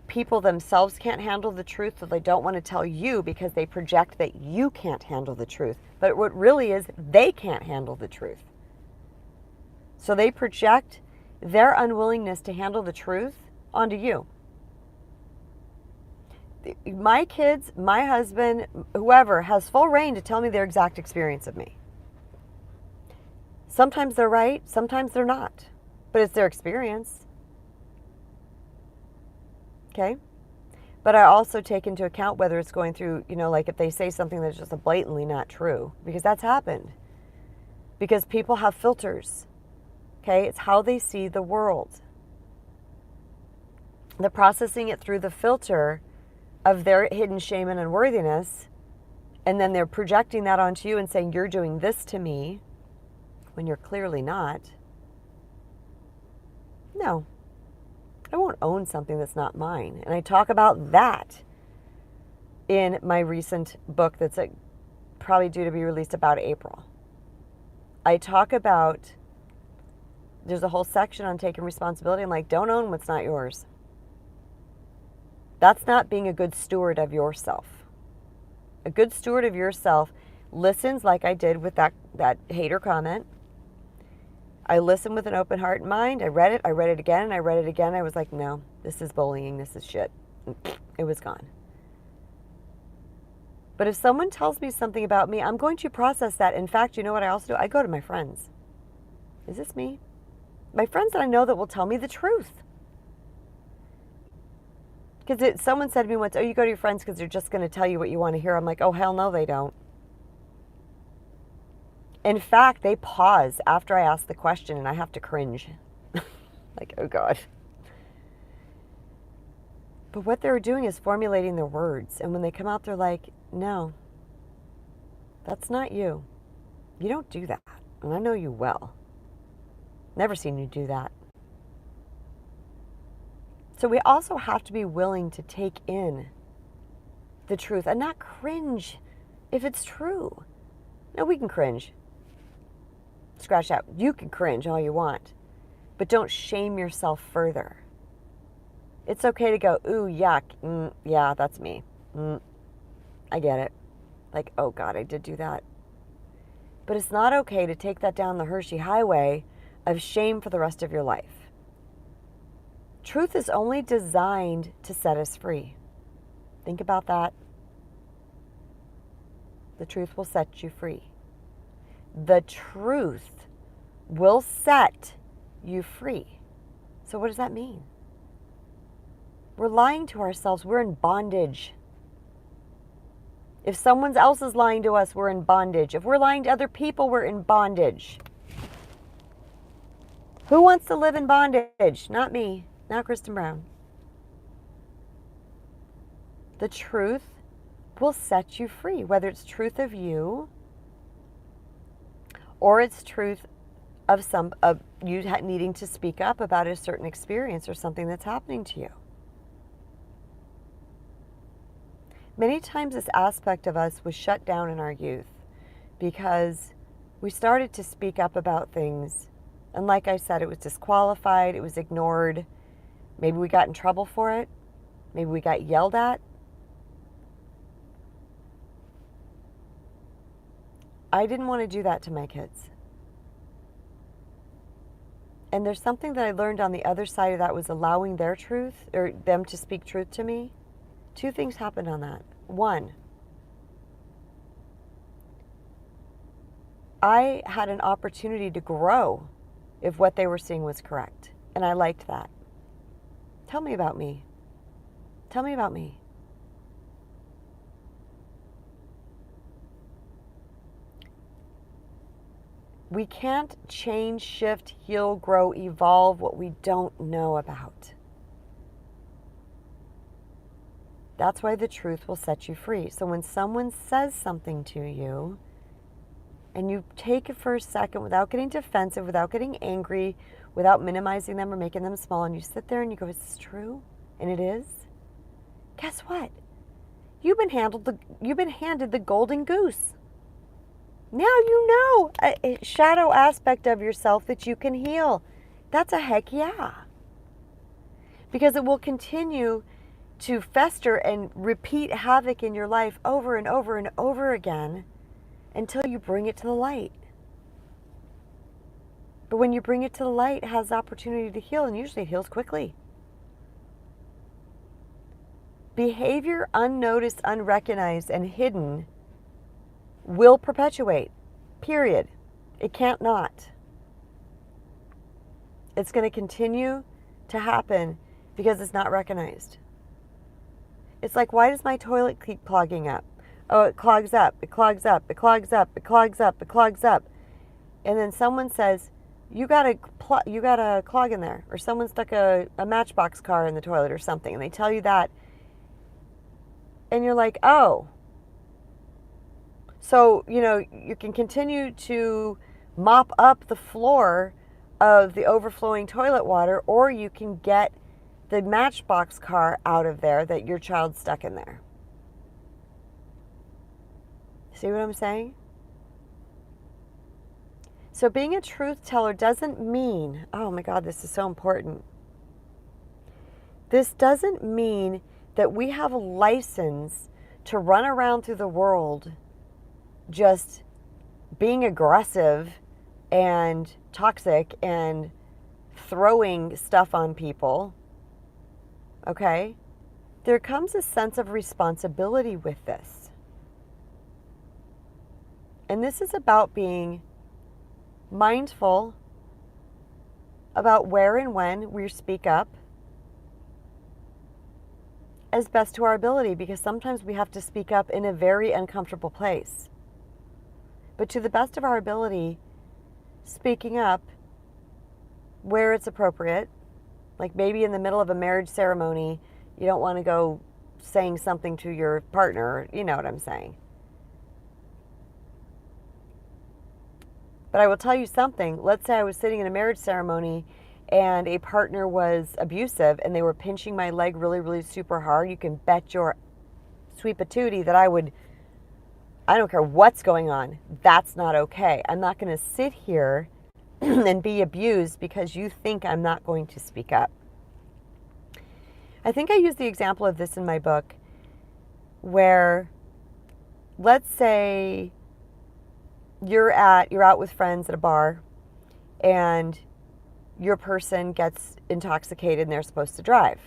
people themselves can't handle the truth, so they don't want to tell you because they project that you can't handle the truth. But what really is, they can't handle the truth. So they project their unwillingness to handle the truth onto you. My kids, my husband, whoever has full reign to tell me their exact experience of me. Sometimes they're right, sometimes they're not. But it's their experience. Okay? But I also take into account whether it's going through, like if they say something that's just blatantly not true, because that's happened. Because people have filters. Okay? It's how they see the world. They're processing it through the filter of their hidden shame and unworthiness, and then they're projecting that onto you and saying, you're doing this to me, when you're clearly not. No, I won't own something that's not mine. And I talk about that in my recent book that's probably due to be released about April. I talk about, there's a whole section on taking responsibility. I'm like, don't own what's not yours. That's not being a good steward of yourself. A good steward of yourself listens, like I did with that hater comment. I listened with an open heart and mind. I read it again, and I read it again. I was like, no, this is bullying, this is shit. It was gone. But if someone tells me something about me, I'm going to process that. In fact, you know what I also do? I go to my friends. Is this me? My friends that I know that will tell me the truth. Because someone said to me once, oh, you go to your friends because they're just going to tell you what you want to hear. I'm like, oh, hell no, they don't. In fact, they pause after I ask the question and I have to cringe. Like, oh God. But what they're doing is formulating their words. And when they come out, they're like, no, that's not you. You don't do that. And I know you well. Never seen you do that. So we also have to be willing to take in the truth and not cringe if it's true. No, we can cringe. Scratch that. You can cringe all you want, but don't shame yourself further. It's okay to go, ooh, yuck. Yeah, that's me. I get it. Like, oh God, I did do that. But it's not okay to take that down the Hershey highway of shame for the rest of your life. Truth is only designed to set us free. Think about that. The truth will set you free. The truth will set you free. So what does that mean? We're lying to ourselves. We're in bondage. If someone else is lying to us, we're in bondage. If we're lying to other people, we're in bondage. Who wants to live in bondage? Not me. Not Kristen Brown. The truth will set you free, whether it's truth of you or it's truth of you needing to speak up about a certain experience or something that's happening to you. Many times this aspect of us was shut down in our youth because we started to speak up about things, and like I said, it was disqualified, it was ignored. Maybe we got in trouble for it. Maybe we got yelled at. I didn't want to do that to my kids. And there's something that I learned on the other side of that was allowing their truth, or them to speak truth to me. Two things happened on that. One, I had an opportunity to grow if what they were seeing was correct. And I liked that. Tell me about me. Tell me about me. We can't change, shift, heal, grow, evolve what we don't know about. That's why the truth will set you free. So when someone says something to you, and you take it for a second without getting defensive, without getting angry, without minimizing them or making them small, and you sit there and you go, is this true? And it is. Guess what? You've been handed the golden goose. Now you know a shadow aspect of yourself that you can heal. That's a heck yeah. Because it will continue to fester and repeat havoc in your life over and over and over again until you bring it to the light. But when you bring it to the light, it has the opportunity to heal, and usually it heals quickly. Behavior unnoticed, unrecognized, and hidden will perpetuate. Period. It can't not. It's going to continue to happen because it's not recognized. It's like, why does my toilet keep clogging up? Oh, it clogs up, it clogs up, it clogs up, it clogs up, it clogs up. And then someone says, you got a clog in there. Or someone stuck a Matchbox car in the toilet or something. And they tell you that. And you're like, oh. So, you can continue to mop up the floor of the overflowing toilet water, or you can get the Matchbox car out of there that your child stuck in there. See what I'm saying? So being a truth teller doesn't mean, oh my God, this is so important. This doesn't mean that we have a license to run around through the world just being aggressive and toxic and throwing stuff on people. Okay? There comes a sense of responsibility with this. And this is about being mindful about where and when we speak up as best to our ability, because sometimes we have to speak up in a very uncomfortable place. But to the best of our ability, speaking up where it's appropriate, like maybe in the middle of a marriage ceremony, you don't want to go saying something to your partner, you know what I'm saying. But I will tell you something. Let's say I was sitting in a marriage ceremony and a partner was abusive and they were pinching my leg really, really super hard. You can bet your sweet patootie that I don't care what's going on. That's not okay. I'm not going to sit here and be abused because you think I'm not going to speak up. I think I use the example of this in my book where, let's say you're out with friends at a bar and your person gets intoxicated and they're supposed to drive.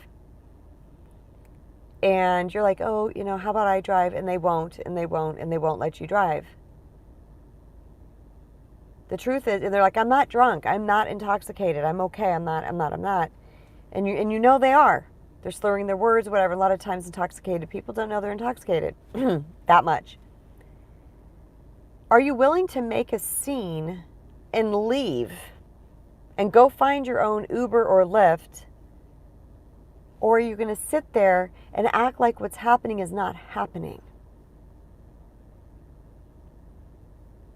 And you're like, oh, how about I drive? And they won't, and they won't, and they won't let you drive. The truth is, and they're like, I'm not drunk. I'm not intoxicated. I'm okay. I'm not. And you know they are. They're slurring their words, whatever. A lot of times intoxicated people don't know they're intoxicated. That much. Are you willing to make a scene and leave and go find your own Uber or Lyft? Or are you going to sit there and act like what's happening is not happening?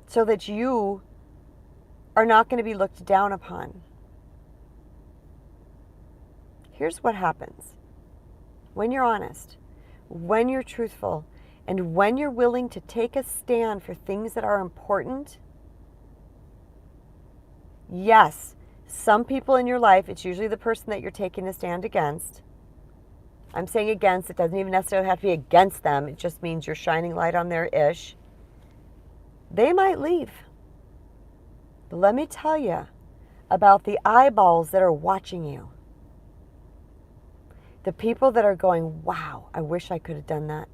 So that you are not going to be looked down upon. Here's what happens. When you're honest, when you're truthful, and when you're willing to take a stand for things that are important, yes, some people in your life, it's usually the person that you're taking a stand against. I'm saying against, it doesn't even necessarily have to be against them. It just means you're shining light on their ish. They might leave. But let me tell you about the eyeballs that are watching you. The people that are going, wow, I wish I could have done that.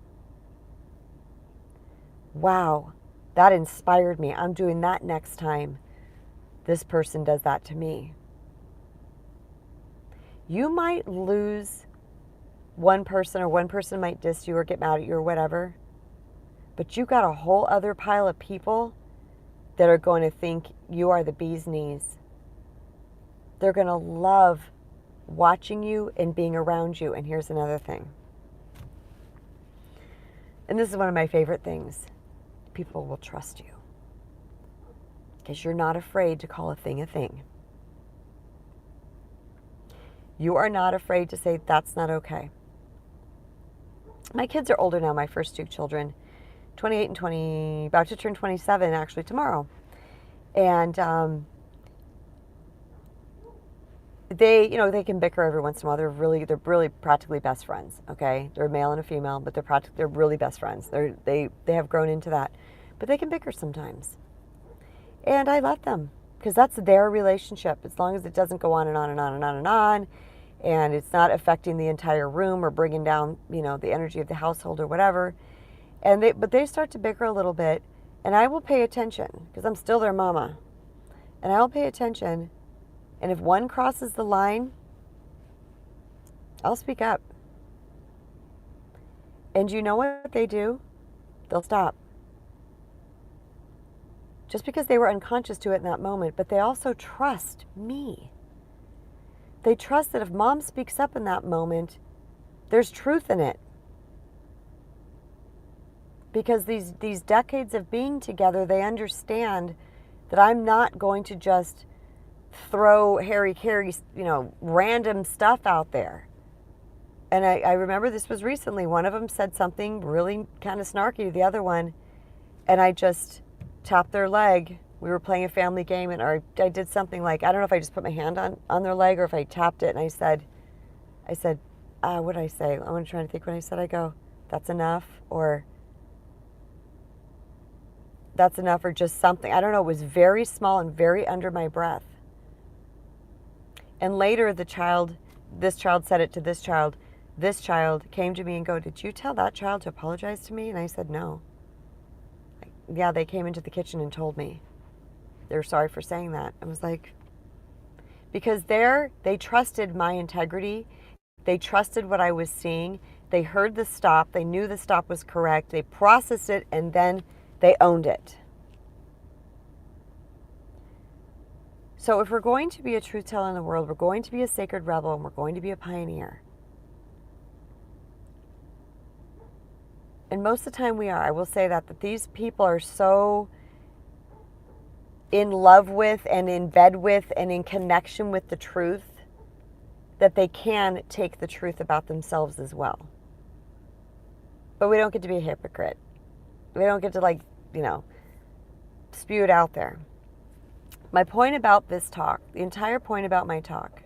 Wow, that inspired me. I'm doing that next time this person does that to me. You might lose one person, or one person might diss you or get mad at you or whatever, but you got a whole other pile of people that are going to think you are the bee's knees. They're going to love watching you and being around you. And here's another thing. And this is one of my favorite things. People will trust you because you're not afraid to call a thing a thing. You are not afraid to say that's not okay. My kids are older now, my first two children, 28 and 20, about to turn 27 actually tomorrow. And they can bicker every once in a while. They're really practically best friends. Okay, they're a male and a female, but they're really best friends. They have grown into that, but they can bicker sometimes, and I let them because that's their relationship. As long as it doesn't go on and on and on and on and on, and it's not affecting the entire room or bringing down the energy of the household or whatever. But they start to bicker a little bit, and I will pay attention because I'm still their mama, and I'll pay attention. And if one crosses the line, I'll speak up. And you know what they do? They'll stop. Just because they were unconscious to it in that moment, but they also trust me. They trust that if mom speaks up in that moment, there's truth in it. Because these decades of being together, they understand that I'm not going to just throw Harry, random stuff out there. And I remember this was recently. One of them said something really kind of snarky to the other one, and I just tapped their leg. We were playing a family game, and I did something like, I don't know if I just put my hand on their leg or if I tapped it, and I said, what did I say? I'm trying to think what I said. I go, that's enough, or that's enough, or just something. I don't know. It was very small and very under my breath. And later this child said it to this child. This child came to me and go, did you tell that child to apologize to me? And I said, no. Yeah, they came into the kitchen and told me. They were sorry for saying that. I was like, because they trusted my integrity. They trusted what I was seeing. They heard the stop. They knew the stop was correct. They processed it, and then they owned it. So if we're going to be a truth teller in the world, we're going to be a sacred rebel, and we're going to be a pioneer. And most of the time we are. I will say that these people are so in love with and in bed with and in connection with the truth that they can take the truth about themselves as well. But we don't get to be a hypocrite. We don't get to spew it out there. My point about this talk, the entire point about my talk,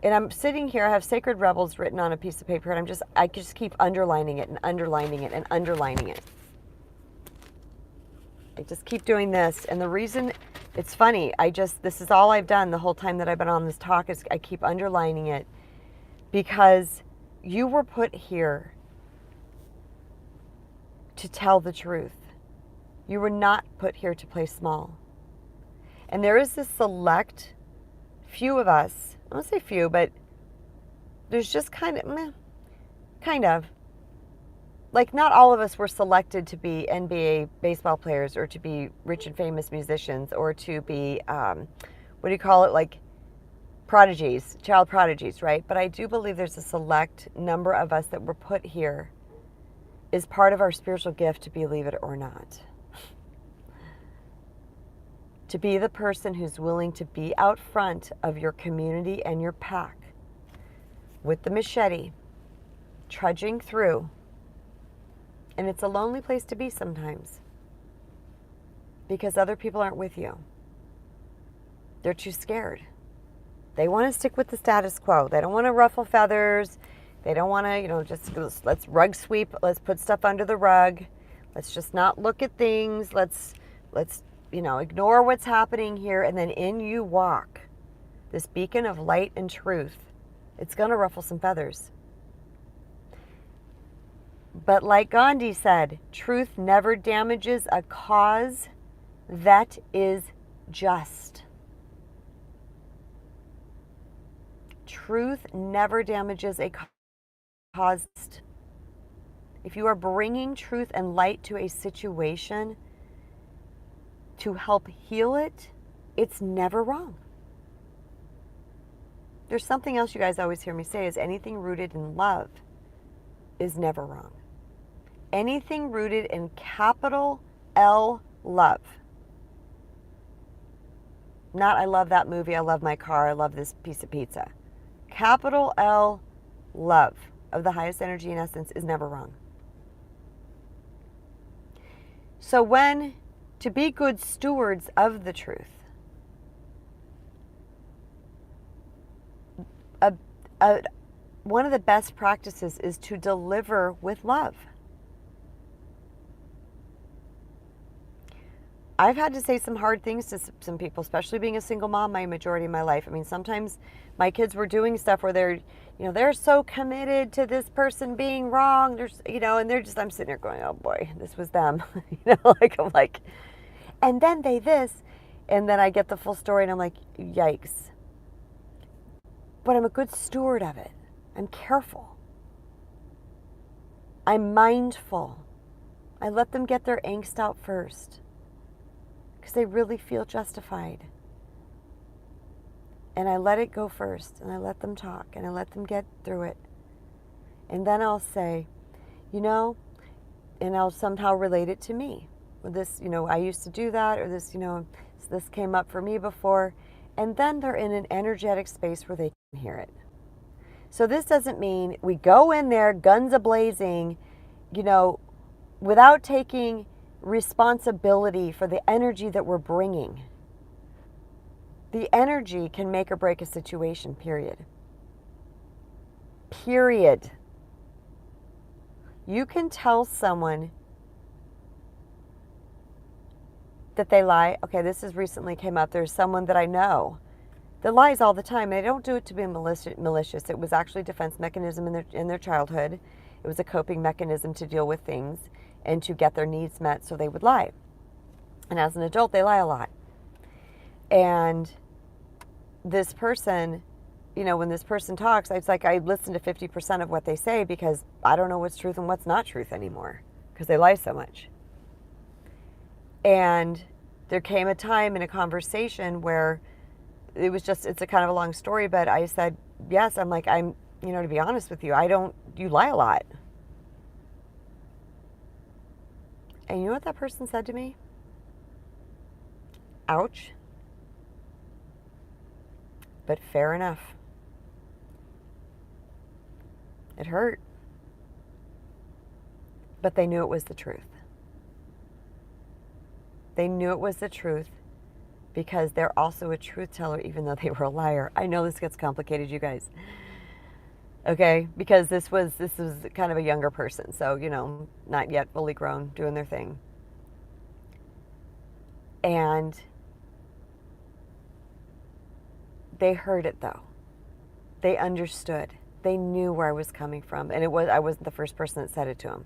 And I'm sitting here, I have Sacred Rebels written on a piece of paper, and I just keep underlining it and underlining it and underlining it. I just keep doing this. And the reason, it's funny, this is all I've done the whole time that I've been on this talk, is I keep underlining it, because you were put here to tell the truth. You were not put here to play small. And there is this select few of us, I won't say few, but there's just kind of, like, not all of us were selected to be NBA baseball players, or to be rich and famous musicians, or to be, what do you call it, like prodigies, child prodigies, right? But I do believe there's a select number of us that were put here is part of our spiritual gift, to believe it or not. To be the person who's willing to be out front of your community and your pack with the machete, trudging through. And it's a lonely place to be sometimes, because other people aren't with you. They're too scared. They want to stick with the status quo. They don't want to ruffle feathers. They don't want to, just let's rug sweep. Let's put stuff under the rug. Let's just not look at things. Let's ignore what's happening here. And then in you walk, this beacon of light and truth. It's going to ruffle some feathers. But like Gandhi said, truth never damages a cause that is just. Truth never damages a cause. If you are bringing truth and light to a situation to help heal it, it's never wrong. There's something else you guys always hear me say, is anything rooted in love is never wrong. Anything rooted in capital L love. Not I love that movie, I love my car, I love this piece of pizza. Capital L love of the highest energy and essence is never wrong. So to be good stewards of the truth, one of the best practices is to deliver with love. I've had to say some hard things to some people, especially being a single mom my majority of my life. I mean, sometimes my kids were doing stuff where they're so committed to this person being wrong. And I'm sitting there going, oh boy, this was them. I'm like, and then and then I get the full story and I'm like, yikes. But I'm a good steward of it. I'm careful. I'm mindful. I let them get their angst out first, because they really feel justified. And I let it go first, and I let them talk, and I let them get through it. And then I'll say, and I'll somehow relate it to me. This, I used to do that, or this came up for me before. And then they're in an energetic space where they can hear it. So this doesn't mean we go in there, guns a-blazing, without taking responsibility for the energy that we're bringing. The energy can make or break a situation, period. Period. You can tell someone that they lie. Okay, this has recently came up. There's someone that I know that lies all the time. They don't do it to be malicious. It was actually a defense mechanism in their childhood. It was a coping mechanism to deal with things and to get their needs met, so they would lie. And as an adult, they lie a lot. And this person, when this person talks, it's like I listen to 50% of what they say, because I don't know what's truth and what's not truth anymore, because they lie so much. And there came a time in a conversation where it's a kind of a long story, but I said, yes, I'm like, to be honest with you, you lie a lot. And you know what that person said to me? Ouch. But fair enough. It hurt. But they knew it was the truth. They knew it was the truth. because they're also a truth teller, even though they were a liar. I know this gets complicated, you guys. Okay, because this was kind of a younger person, so not yet fully grown, doing their thing. And they heard it though. They understood. They knew where I was coming from, and I wasn't the first person that said it to them.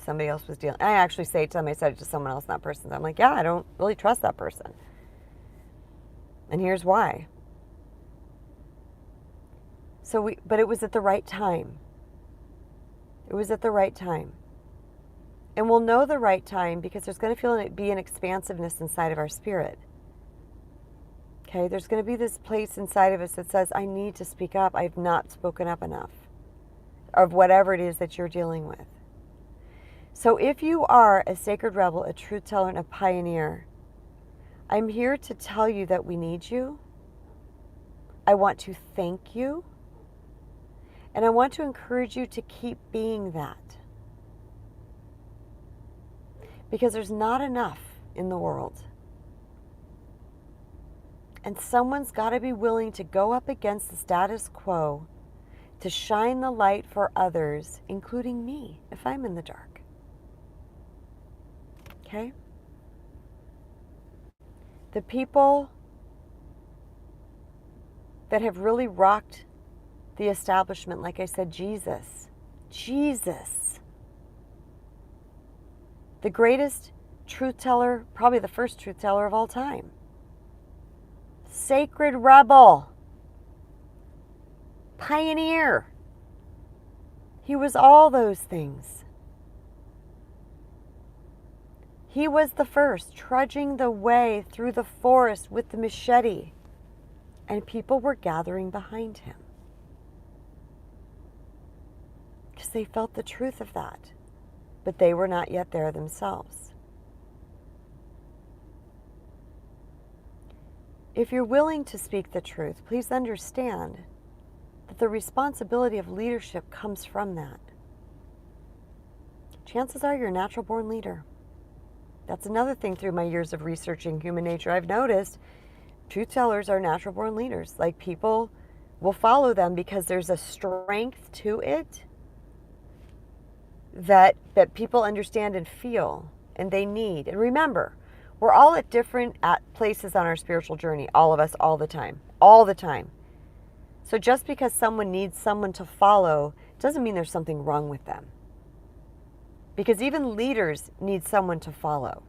Somebody else was dealing. I actually say to them, I said it to someone else, not person. I'm like, yeah, I don't really trust that person, and here's why. But it was at the right time. It was at the right time. And we'll know the right time because there's going to be an expansiveness inside of our spirit. Okay, there's going to be this place inside of us that says, I need to speak up. I've not spoken up enough of whatever it is that you're dealing with. So if you are a sacred rebel, a truth teller, and a pioneer, I'm here to tell you that we need you. I want to thank you. And I want to encourage you to keep being that. Because there's not enough in the world. And someone's got to be willing to go up against the status quo to shine the light for others, including me, if I'm in the dark. Okay? The people that have really rocked the establishment, like I said, Jesus, the greatest truth teller, probably the first truth teller of all time. Sacred rebel. Pioneer. He was all those things. He was the first, trudging the way through the forest with the machete, and people were gathering behind him. Because they felt the truth of that, but they were not yet there themselves. If you're willing to speak the truth, please understand that the responsibility of leadership comes from that. Chances are you're a natural born leader. That's another thing through my years of researching human nature. I've noticed truth tellers are natural born leaders. Like, people will follow them because there's a strength to it that people understand and feel and they need. And remember, we're all at different places on our spiritual journey, all of us, all the time. So just because someone needs someone to follow doesn't mean there's something wrong with them. Because even leaders need someone to follow.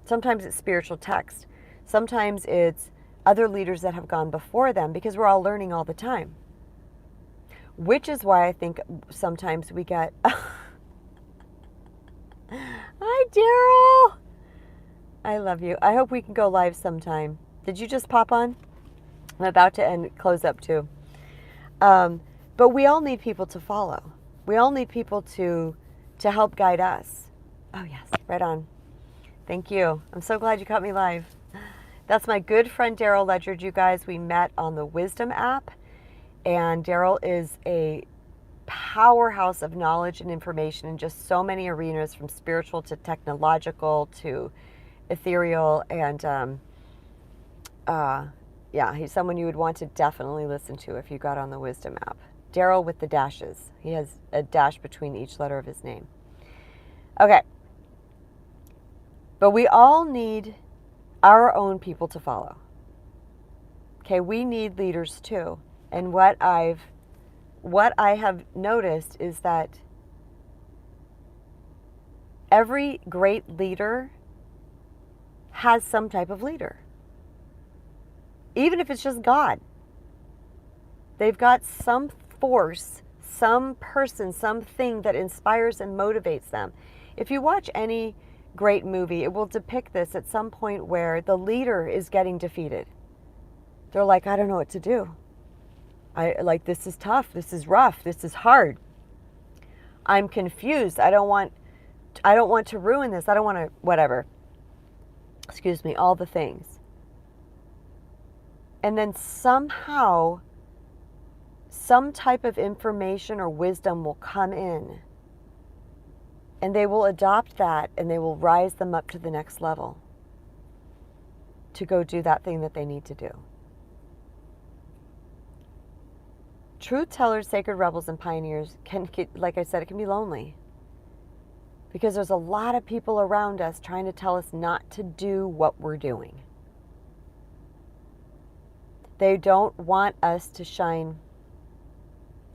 Sometimes it's spiritual text. Sometimes it's other leaders that have gone before them, because we're all learning all the time. Which is why I think sometimes we get... Hi, Daryl! I love you. I hope we can go live sometime. Did you just pop on? I'm about to close up too. But we all need people to follow. We all need people to help guide us. Oh yes, right on. Thank you. I'm so glad you caught me live. That's my good friend Daryl Ledger, you guys. We met on the Wisdom app, and Daryl is a powerhouse of knowledge and information in just so many arenas, from spiritual to technological to ethereal, and yeah, he's someone you would want to definitely listen to if you got on the Wisdom app. Daryl with the dashes. He has a dash between each letter of his name. Okay. But we all need our own people to follow. Okay, we need leaders too. And what I have noticed is that every great leader has some type of leader. Even if it's just God. They've got some force, some person, something that inspires and motivates them. If you watch any great movie, it will depict this at some point where the leader is getting defeated. They're like, I don't know what to do. This is tough, this is rough, this is hard. I'm confused. I don't want to ruin this. I don't want to, whatever. Excuse me, all the things. And then somehow, some type of information or wisdom will come in, and they will adopt that, and they will rise them up to the next level. to go do that thing that they need to do. Truth tellers, sacred rebels, and pioneers can get, like I said, it can be lonely. Because there's a lot of people around us trying to tell us not to do what we're doing. They don't want us to shine.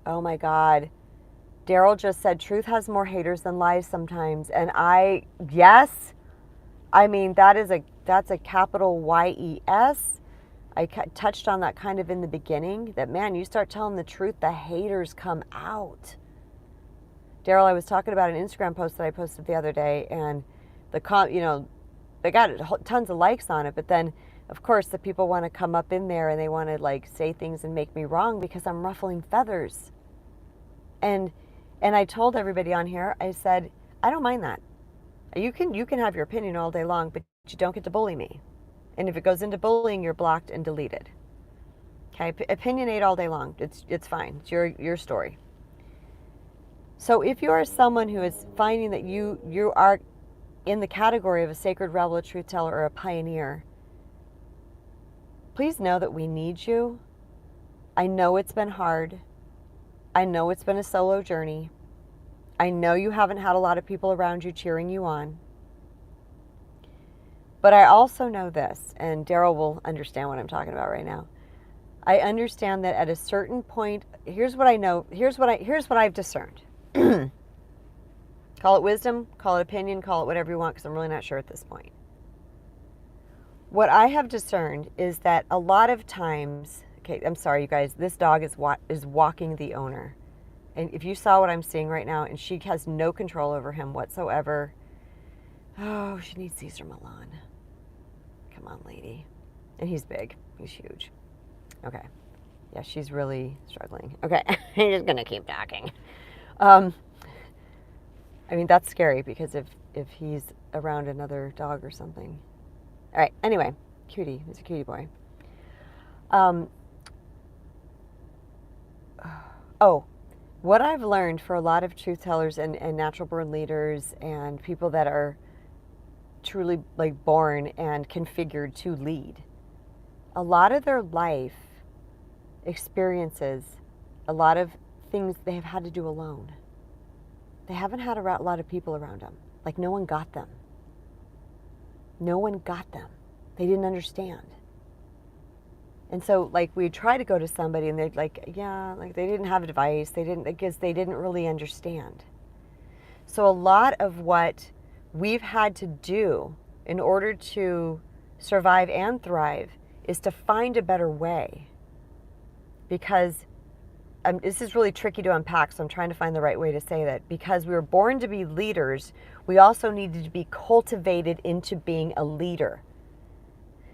Oh my God. Daryl just said truth has more haters than lies sometimes. And yes, I mean, that's a capital Y-E-S. I touched on that kind of in the beginning, that man, you start telling the truth, the haters come out. Daryl, I was talking about an Instagram post that I posted the other day, and they got tons of likes on it, but then of course the people want to come up in there and they want to like say things and make me wrong because I'm ruffling feathers. And I told everybody on here, I said, I don't mind that. You can have your opinion all day long, but you don't get to bully me. And if it goes into bullying, you're blocked and deleted. Okay, opinionate all day long. It's fine. It's your story. So if you are someone who is finding that you are in the category of a sacred rebel, a truth teller, or a pioneer, please know that we need you. I know it's been hard. I know it's been a solo journey. I know you haven't had a lot of people around you cheering you on. But I also know this, and Daryl will understand what I'm talking about right now. I understand that at a certain point, here's what I know, here's what I've discerned. Call it wisdom, call it opinion, call it whatever you want, because I'm really not sure at this point. What I have discerned is that a lot of times, okay, I'm sorry, you guys, this dog is walking the owner. And if you saw what I'm seeing right now, and she has no control over him whatsoever. Oh, she needs Caesar Milan. Come on, lady. And he's big. He's huge. Okay. Yeah, she's really struggling. Okay. I'm just going to keep talking. I mean, that's scary because if he's around another dog or something. All right. Anyway, cutie. He's a cutie boy. What I've learned for a lot of truth tellers and natural born leaders and people that are truly like born and configured to lead, a lot of their life experiences, a lot of things they have had to do alone. They haven't had a lot of people around them. Like no one got them. No one got them. They didn't understand. And so like we try to go to somebody and they're like, yeah, like they didn't have advice. Because they didn't really understand. So a lot of what we've had to do in order to survive and thrive is to find a better way. Because this is really tricky to unpack, so I'm trying to find the right way to say that. Because we were born to be leaders, we also needed to be cultivated into being a leader.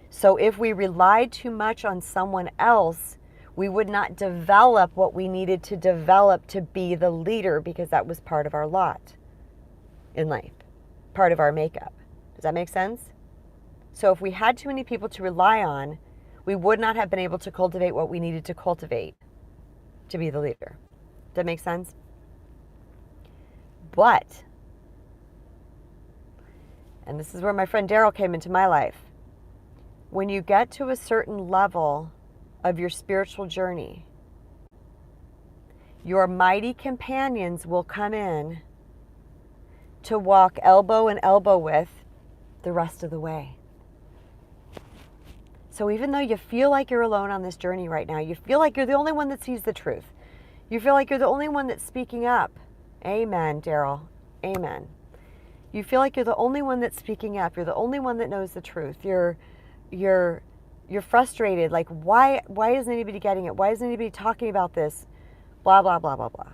So if we relied too much on someone else, we would not develop what we needed to develop to be the leader, because that was part of our lot in life, part of our makeup. Does that make sense? So if we had too many people to rely on, we would not have been able to cultivate what we needed to cultivate to be the leader. Does that make sense? But, and this is where my friend Daryl came into my life, when you get to a certain level of your spiritual journey, your mighty companions will come in to walk elbow in elbow with the rest of the way. So even though you feel like you're alone on this journey right now, you feel like you're the only one that sees the truth. You feel like you're the only one that's speaking up. Amen, Daryl. Amen. You feel like you're the only one that's speaking up. You're the only one that knows the truth. You're frustrated. Like, why isn't anybody getting it? Why isn't anybody talking about this? Blah, blah, blah, blah, blah.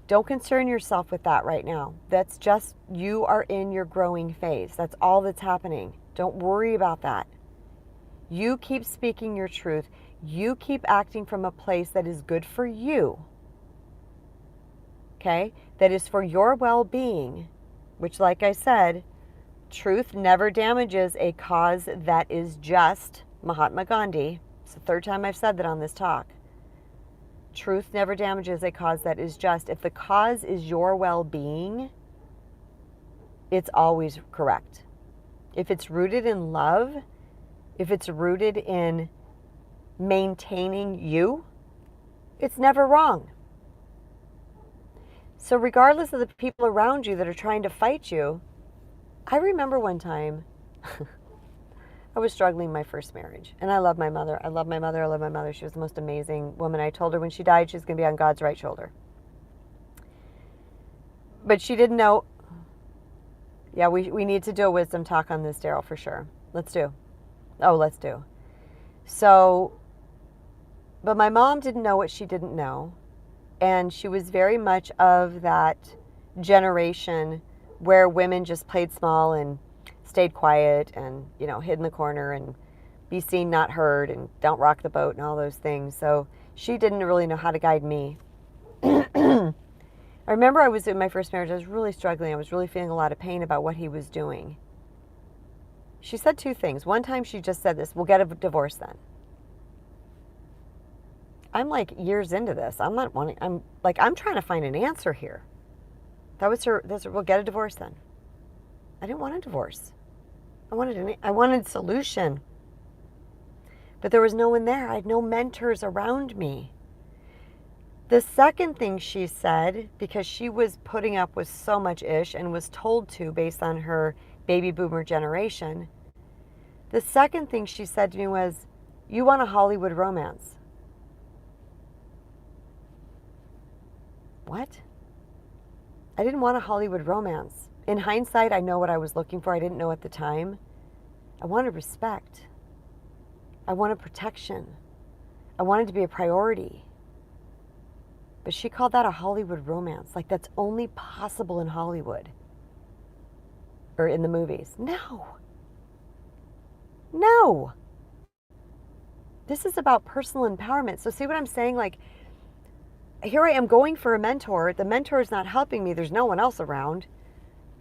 Don't concern yourself with that right now. That's just, you are in your growing phase. That's all that's happening. Don't worry about that. You keep speaking your truth. You keep acting from a place that is good for you. Okay? That is for your well-being, which, like I said, truth never damages a cause that is just. Mahatma Gandhi. It's the third time I've said that on this talk. Truth never damages a cause that is just. If the cause is your well-being, it's always correct. if it's rooted in love, if it's rooted in maintaining you, it's never wrong. So regardless of the people around you that are trying to fight you, I remember one time I was struggling in my first marriage, and I love my mother. I love my mother. I love my mother. She was the most amazing woman. I told her when she died, she was going to be on God's right shoulder. But she didn't know. Yeah, we need to do a wisdom talk on this, Daryl, for sure. Let's do. So, but my mom didn't know what she didn't know. And she was very much of that generation where women just played small and stayed quiet and, hid in the corner and be seen, not heard, and don't rock the boat and all those things. So she didn't really know how to guide me. I remember I was in my first marriage. I was really struggling. I was really feeling a lot of pain about what he was doing. She said two things. One time she just said this, we'll get a divorce then. I'm like years into this. I'm trying to find an answer here. That was her, we'll get a divorce then. I didn't want a divorce. I wanted solution. But there was no one there. I had no mentors around me. The second thing she said, because she was putting up with so much ish and was told to based on her baby boomer generation, the second thing she said to me was, you want a Hollywood romance. What? I didn't want a Hollywood romance. In hindsight, I know what I was looking for. I didn't know at the time. I wanted respect. I wanted protection. I wanted to be a priority. But she called that a Hollywood romance. Like that's only possible in Hollywood. Or in the movies. No. This is about personal empowerment. So see what I'm saying? Like, here I am going for a mentor. The mentor is not helping me. There's no one else around.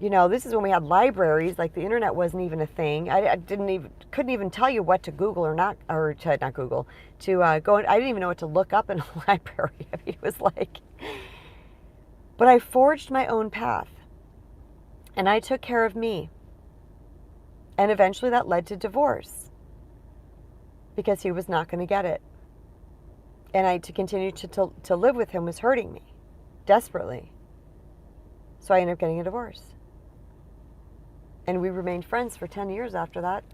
This is when we had libraries. Like the internet wasn't even a thing. I couldn't even tell you what to Google not Google to go. I didn't even know what to look up in a library. I mean, it was like. But I forged my own path, and I took care of me. And eventually, that led to divorce because he was not going to get it. And to continue to live with him was hurting me desperately. So I ended up getting a divorce. And we remained friends for 10 years after that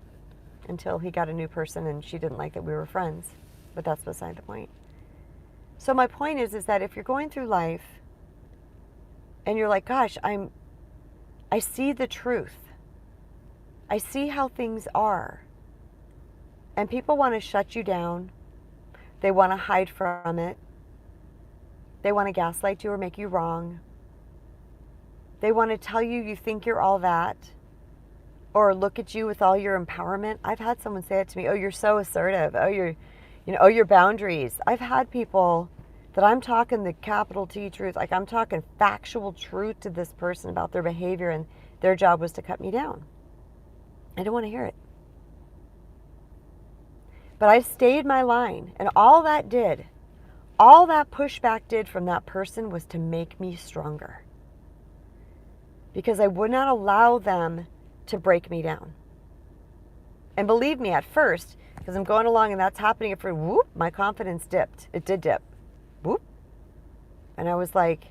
until he got a new person and she didn't like that we were friends. But that's beside the point. So my point is that if you're going through life and you're like, gosh, I see the truth. I see how things are. And people want to shut you down. They want to hide from it. They want to gaslight you or make you wrong. They want to tell you you think you're all that. Or look at you with all your empowerment. I've had someone say it to me, oh, you're so assertive. Oh, your boundaries. I've had people that I'm talking the capital T truth, like I'm talking factual truth to this person about their behavior, and their job was to cut me down. I didn't want to hear it. But I stayed my line, and all that pushback did from that person was to make me stronger. Because I would not allow them to break me down. And believe me, at first, because I'm going along and that's happening, my confidence dipped. It did dip. Whoop. And I was like,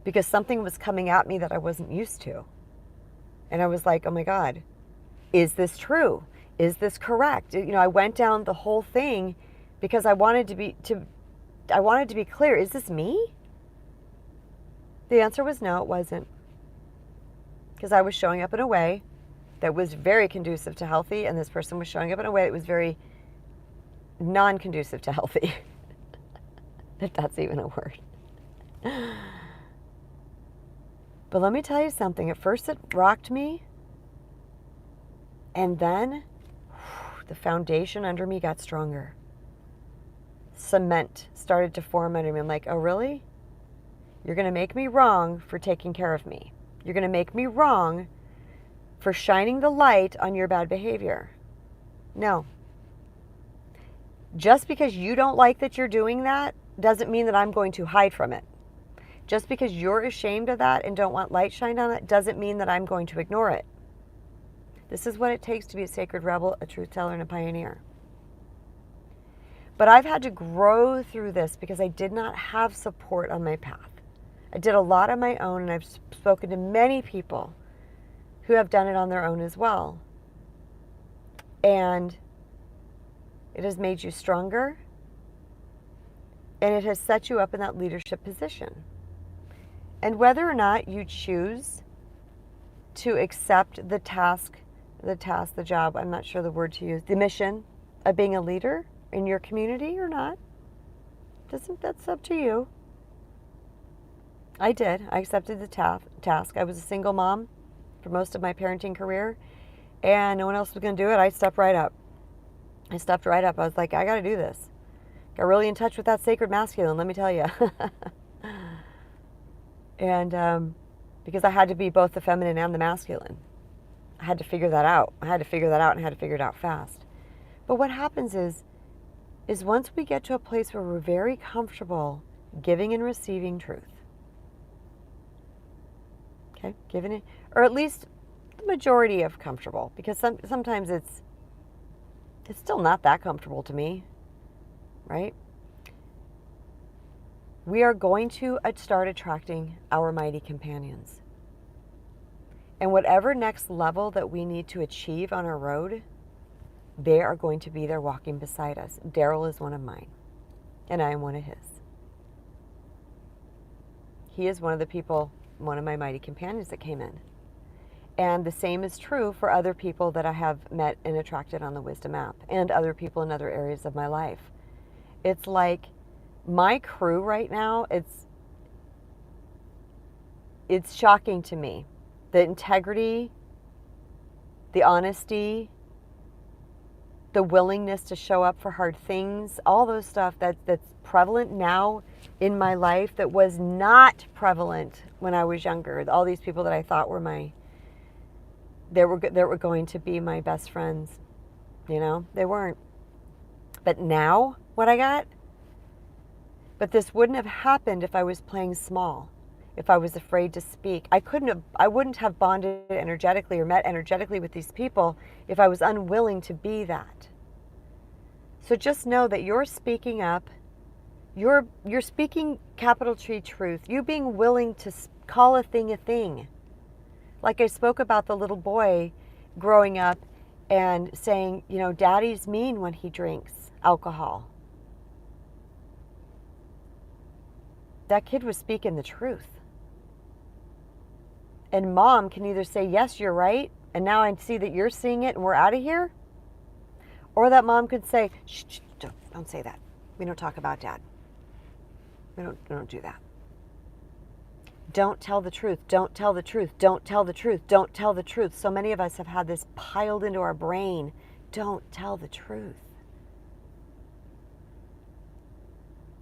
because something was coming at me that I wasn't used to. And I was like, oh my God, is this true? Is this correct? I went down the whole thing because I wanted to be clear. Is this me? The answer was no, it wasn't. Because I was showing up in a way that was very conducive to healthy, and this person was showing up in a way that was very non-conducive to healthy. If that's even a word. But let me tell you something. At first it rocked me, and then the foundation under me got stronger. Cement started to form under me. I'm like, oh really? You're going to make me wrong for taking care of me. You're going to make me wrong for shining the light on your bad behavior. No. Just because you don't like that you're doing that doesn't mean that I'm going to hide from it. Just because you're ashamed of that and don't want light shined on it doesn't mean that I'm going to ignore it. This is what it takes to be a sacred rebel, a truth teller, and a pioneer. But I've had to grow through this because I did not have support on my path. I did a lot on my own, and I've spoken to many people who have done it on their own as well. And it has made you stronger, and it has set you up in that leadership position. And whether or not you choose to accept the job, I'm not sure the word to use, the mission of being a leader in your community or not, that's up to you. I did. I accepted the task. I was a single mom for most of my parenting career, and no one else was going to do it. I stepped right up. I was like, I got to do this. Got really in touch with that sacred masculine, let me tell you. And because I had to be both the feminine and the masculine. I had to figure that out. And I had to figure it out fast. But what happens is once we get to a place where we're very comfortable giving and receiving truth, okay, giving it, or at least the majority of comfortable, because sometimes it's still not that comfortable to me, right? We are going to start attracting our mighty companions. And whatever next level that we need to achieve on our road, they are going to be there walking beside us. Daryl is one of mine, and I am one of his. He is one of the people, one of my mighty companions that came in. And the same is true for other people that I have met and attracted on the Wisdom app, and other people in other areas of my life. It's like my crew right now, it's shocking to me. The integrity, the honesty, the willingness to show up for hard things, all those stuff that's prevalent now in my life that was not prevalent when I was younger. All these people that I thought were they were going to be my best friends, they weren't. But now, what I got? But this wouldn't have happened if I was playing small, if I was afraid to speak. I wouldn't have bonded energetically or met energetically with these people if I was unwilling to be that. So just know that you're speaking up, you're speaking capital T truth, you being willing to call a thing a thing. Like I spoke about the little boy growing up and saying, daddy's mean when he drinks alcohol. That kid was speaking the truth. And mom can either say, yes, you're right, and now I see that you're seeing it and we're out of here. Or that mom could say, shh, don't say that. We don't talk about dad. We don't do that. Don't tell the truth. Don't tell the truth. Don't tell the truth. Don't tell the truth. So many of us have had this piled into our brain. Don't tell the truth.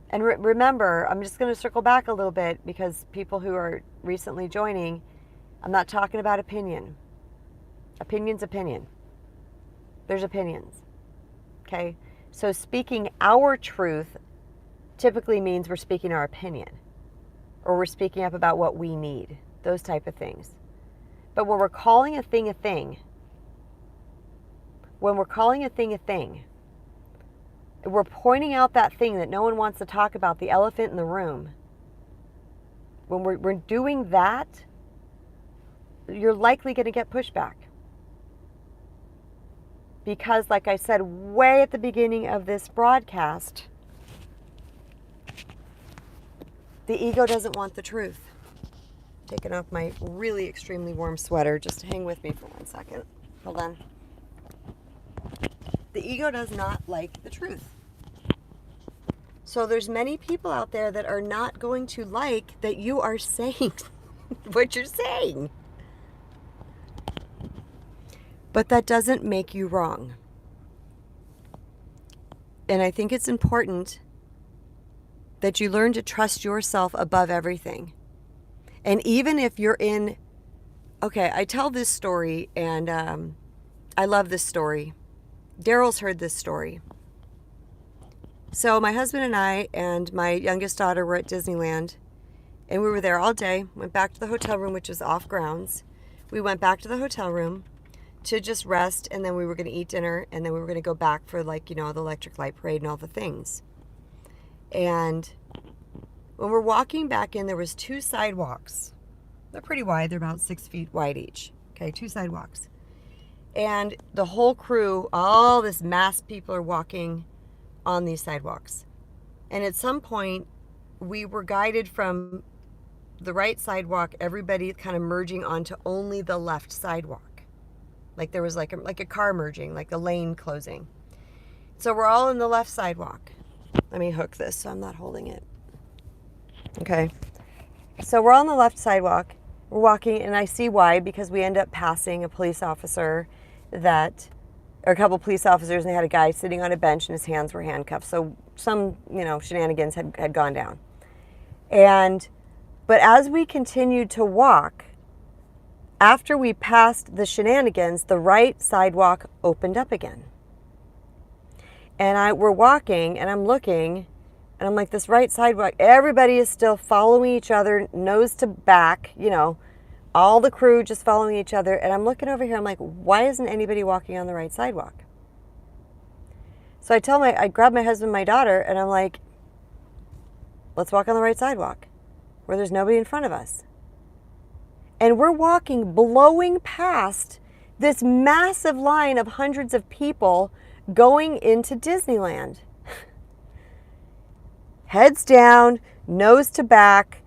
And remember, I'm just going to circle back a little bit because people who are recently joining, I'm not talking about opinion. Opinion's opinion. There's opinions. Okay? So speaking our truth typically means we're speaking our opinion. Or we're speaking up about what we need. Those type of things. But when we're calling a thing a thing, we're pointing out that thing that no one wants to talk about, the elephant in the room. When we're doing that, you're likely going to get pushback. Because, like I said way at the beginning of this broadcast, the ego doesn't want the truth. Taking off my really extremely warm sweater. Just hang with me for 1 second. Hold on. The ego does not like the truth. So there's many people out there that are not going to like that you are saying what you're saying. But that doesn't make you wrong. And I think it's important that you learn to trust yourself above everything. And even if you're I tell this story, and I love this story. Daryl's heard this story. So my husband and I and my youngest daughter were at Disneyland, and we were there all day. Went back to the hotel room, which was off grounds. We went back to the hotel room to just rest, and then we were going to eat dinner, and then we were going to go back for, like, the electric light parade and all the things. And when we're walking back in, there was 2 sidewalks. They're pretty wide. They're about 6 feet wide each. Okay, 2 sidewalks. And the whole crew, all this mass people are walking on these sidewalks. And at some point, we were guided from the right sidewalk, everybody kind of merging onto only the left sidewalk. Like there was like a car merging, like a lane closing. So we're all in the left sidewalk. Let me hook this so I'm not holding it. Okay. So we're all on the left sidewalk. We're walking, and I see why, because we end up passing a police officer or a couple police officers, and they had a guy sitting on a bench and his hands were handcuffed. So some, shenanigans had gone down. But as we continued to walk, after we passed the shenanigans, the right sidewalk opened up again. And we're walking, and I'm looking, and I'm like, this right sidewalk, everybody is still following each other, nose to back, all the crew just following each other. And I'm looking over here, I'm like, why isn't anybody walking on the right sidewalk? So I grab my husband and my daughter, and I'm like, let's walk on the right sidewalk where there's nobody in front of us. And we're walking, blowing past this massive line of hundreds of people going into Disneyland. Heads down, nose to back,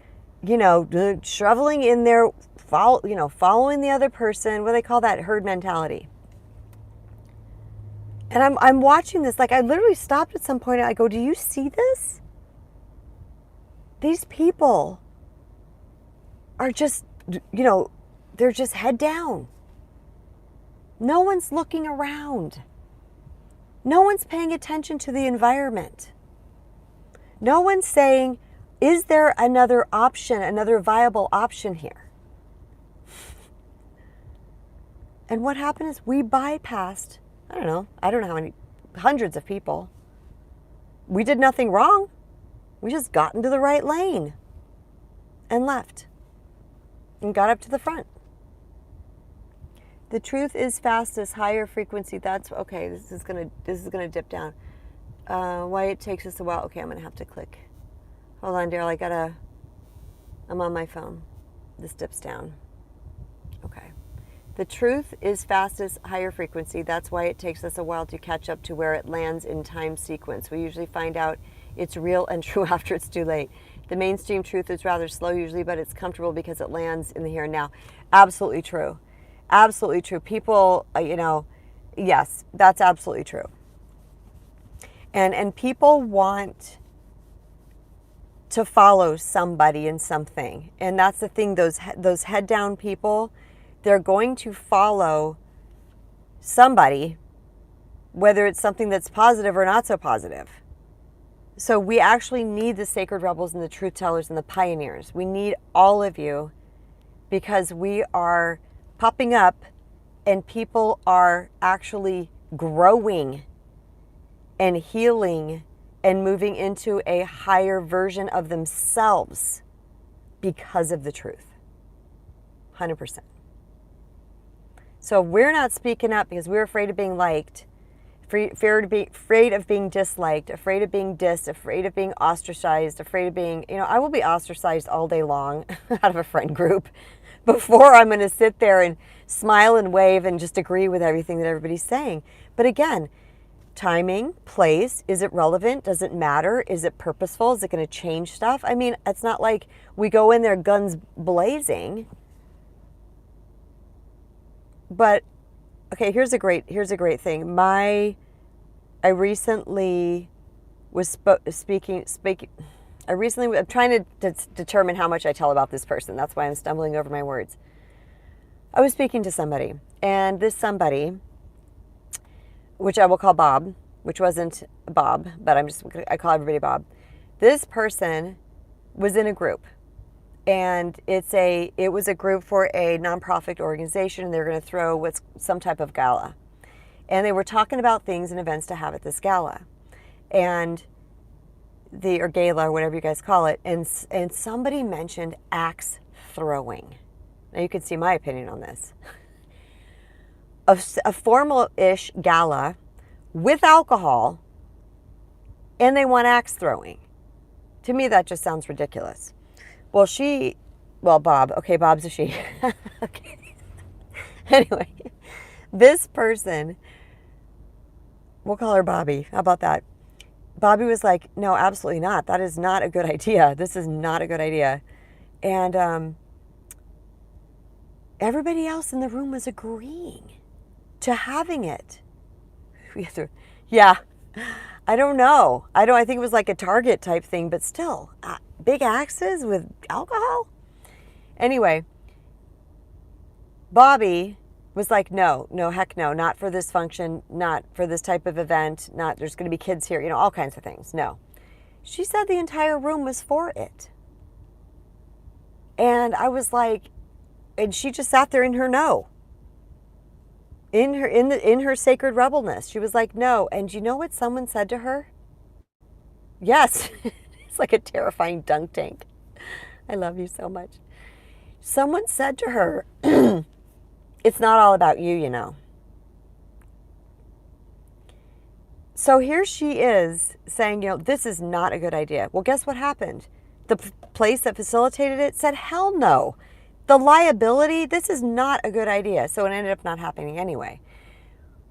shoveling in there, following the other person. What do they call that? Herd mentality. And I'm watching this. Like, I literally stopped at some point. I go, do you see this? These people are just, they're just head down. No one's looking around. No one's paying attention to the environment. No one's saying, is there another option, another viable option here? And what happened is we bypassed, I don't know how many, hundreds of people. We did nothing wrong. We just got into the right lane and left and got up to the front. The truth is fastest, higher frequency. That's okay. This is gonna dip down. Why it takes us a while. Okay, I'm gonna have to click. Hold on, Daryl. I'm on my phone. This dips down. Okay. The truth is fastest, higher frequency. That's why it takes us a while to catch up to where it lands in time sequence. We usually find out it's real and true after it's too late. The mainstream truth is rather slow usually, but it's comfortable because it lands in the here and now. Absolutely true. Absolutely true. People, yes, that's absolutely true. And people want to follow somebody and something. And that's the thing, those head down people, they're going to follow somebody, whether it's something that's positive or not so positive. So we actually need the sacred rebels and the truth tellers and the pioneers. We need all of you, because we are popping up and people are actually growing and healing and moving into a higher version of themselves because of the truth. 100%. So we're not speaking up because we're afraid of being liked, afraid of being disliked, afraid of being dissed, afraid of being ostracized, afraid of being, I will be ostracized all day long out of a friend group before I'm going to sit there and smile and wave and just agree with everything that everybody's saying. But again, timing, place, is it relevant? Does it matter? Is it purposeful? Is it going to change stuff? I mean, it's not like we go in there guns blazing. But okay, here's a great thing. I recently was speaking. I'm trying to determine how much I tell about this person. That's why I'm stumbling over my words. I was speaking to somebody, and this somebody, which I will call Bob, which wasn't Bob, but I call everybody Bob. This person was in a group, and it was a group for a nonprofit organization, and they're going to throw some type of gala. And they were talking about things and events to have at this gala. Or gala, or whatever you guys call it, and somebody mentioned axe throwing. Now you can see my opinion on this. a formal-ish gala with alcohol, and they want axe throwing. To me, that just sounds ridiculous. Well, Bob. Okay, Bob's a she. Okay. Anyway, this person, we'll call her Bobby. How about that? Bobby was like, no, absolutely not. That is not a good idea. This is not a good idea. And everybody else in the room was agreeing to having it. Yeah, I don't know. I think it was like a Target type thing, but still, big axes with alcohol? Anyway, Bobby was like, no, heck no, not for this function, not for this type of event, not, there's going to be kids here, all kinds of things. No. She said the entire room was for it. And I was like, and she just sat there in her no. In her sacred rebelness. She was like, no. And you know what someone said to her? Yes. It's like a terrifying dunk tank. I love you so much. Someone said to her, it's not all about you, So here she is saying, this is not a good idea. Well, guess what happened? The place that facilitated it said, hell no. The liability, this is not a good idea. So it ended up not happening anyway.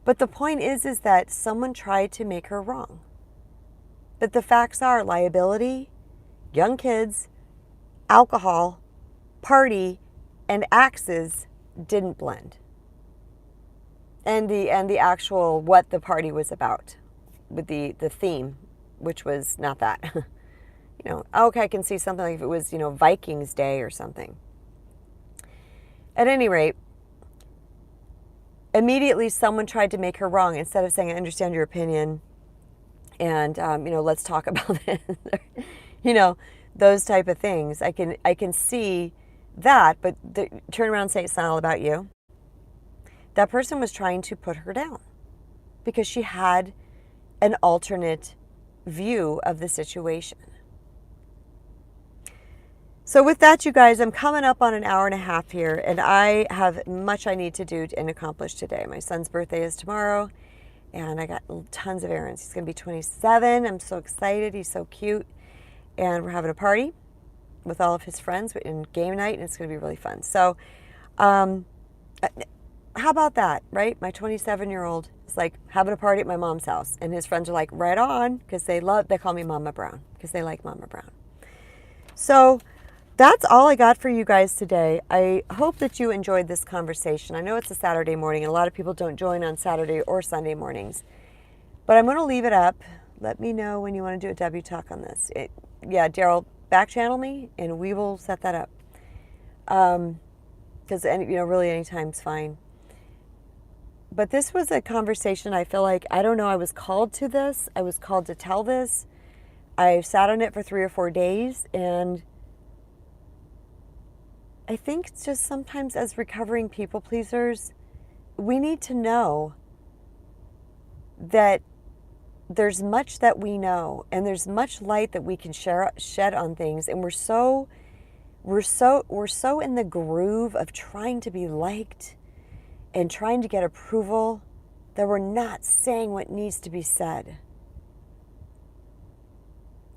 But the point is that someone tried to make her wrong. But the facts are liability, young kids, alcohol, party, and axes didn't blend. And the actual what the party was about, with the theme, which was not that. Okay, I can see something like if it was, Vikings Day or something. At any rate, immediately someone tried to make her wrong instead of saying, I understand your opinion and, let's talk about it. Those type of things. I can see that, but turn around and say it's not all about you. That person was trying to put her down because she had an alternate view of the situation. So with that, you guys, I'm coming up on an hour and a half here, and I have much I need to do and accomplish today. My son's birthday is tomorrow, and I got tons of errands. He's going to be 27. I'm so excited. He's so cute. And we're having a party with all of his friends in game night, and it's going to be really fun. So how about that, right? My 27-year-old is like having a party at my mom's house, and his friends are like, right on, because they call me Mama Brown, because they like Mama Brown. So that's all I got for you guys today. I hope that you enjoyed this conversation. I know it's a Saturday morning, and a lot of people don't join on Saturday or Sunday mornings, but I'm going to leave it up. Let me know when you want to do a W Talk on this. Daryl, back channel me, and we will set that up. Because really anytime's fine. But this was a conversation I feel like, I don't know, I was called to this. I was called to tell this. I sat on it for 3 or 4 days, and I think just sometimes as recovering people pleasers, we need to know that there's much that we know, and there's much light that we can shed on things, and we're so in the groove of trying to be liked and trying to get approval that we're not saying what needs to be said.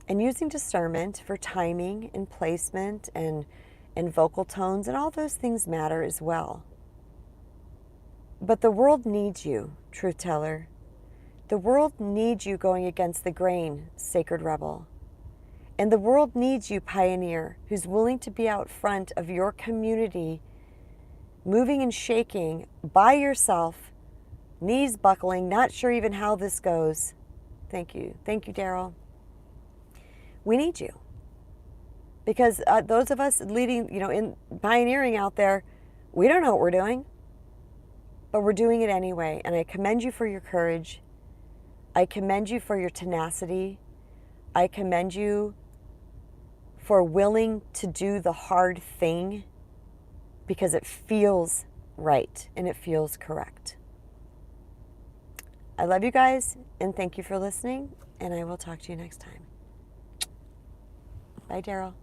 And using discernment for timing and placement and vocal tones, and all those things matter as well. But the world needs you, truth teller. The world needs you going against the grain, sacred rebel. And the world needs you, pioneer, who's willing to be out front of your community, moving and shaking by yourself, knees buckling, not sure even how this goes. Thank you. Thank you, Daryl. We need you. Because those of us leading, in pioneering out there, we don't know what we're doing, but we're doing it anyway. And I commend you for your courage. I commend you for your tenacity. I commend you for willing to do the hard thing because it feels right and it feels correct. I love you guys, and thank you for listening, and I will talk to you next time. Bye, Daryl.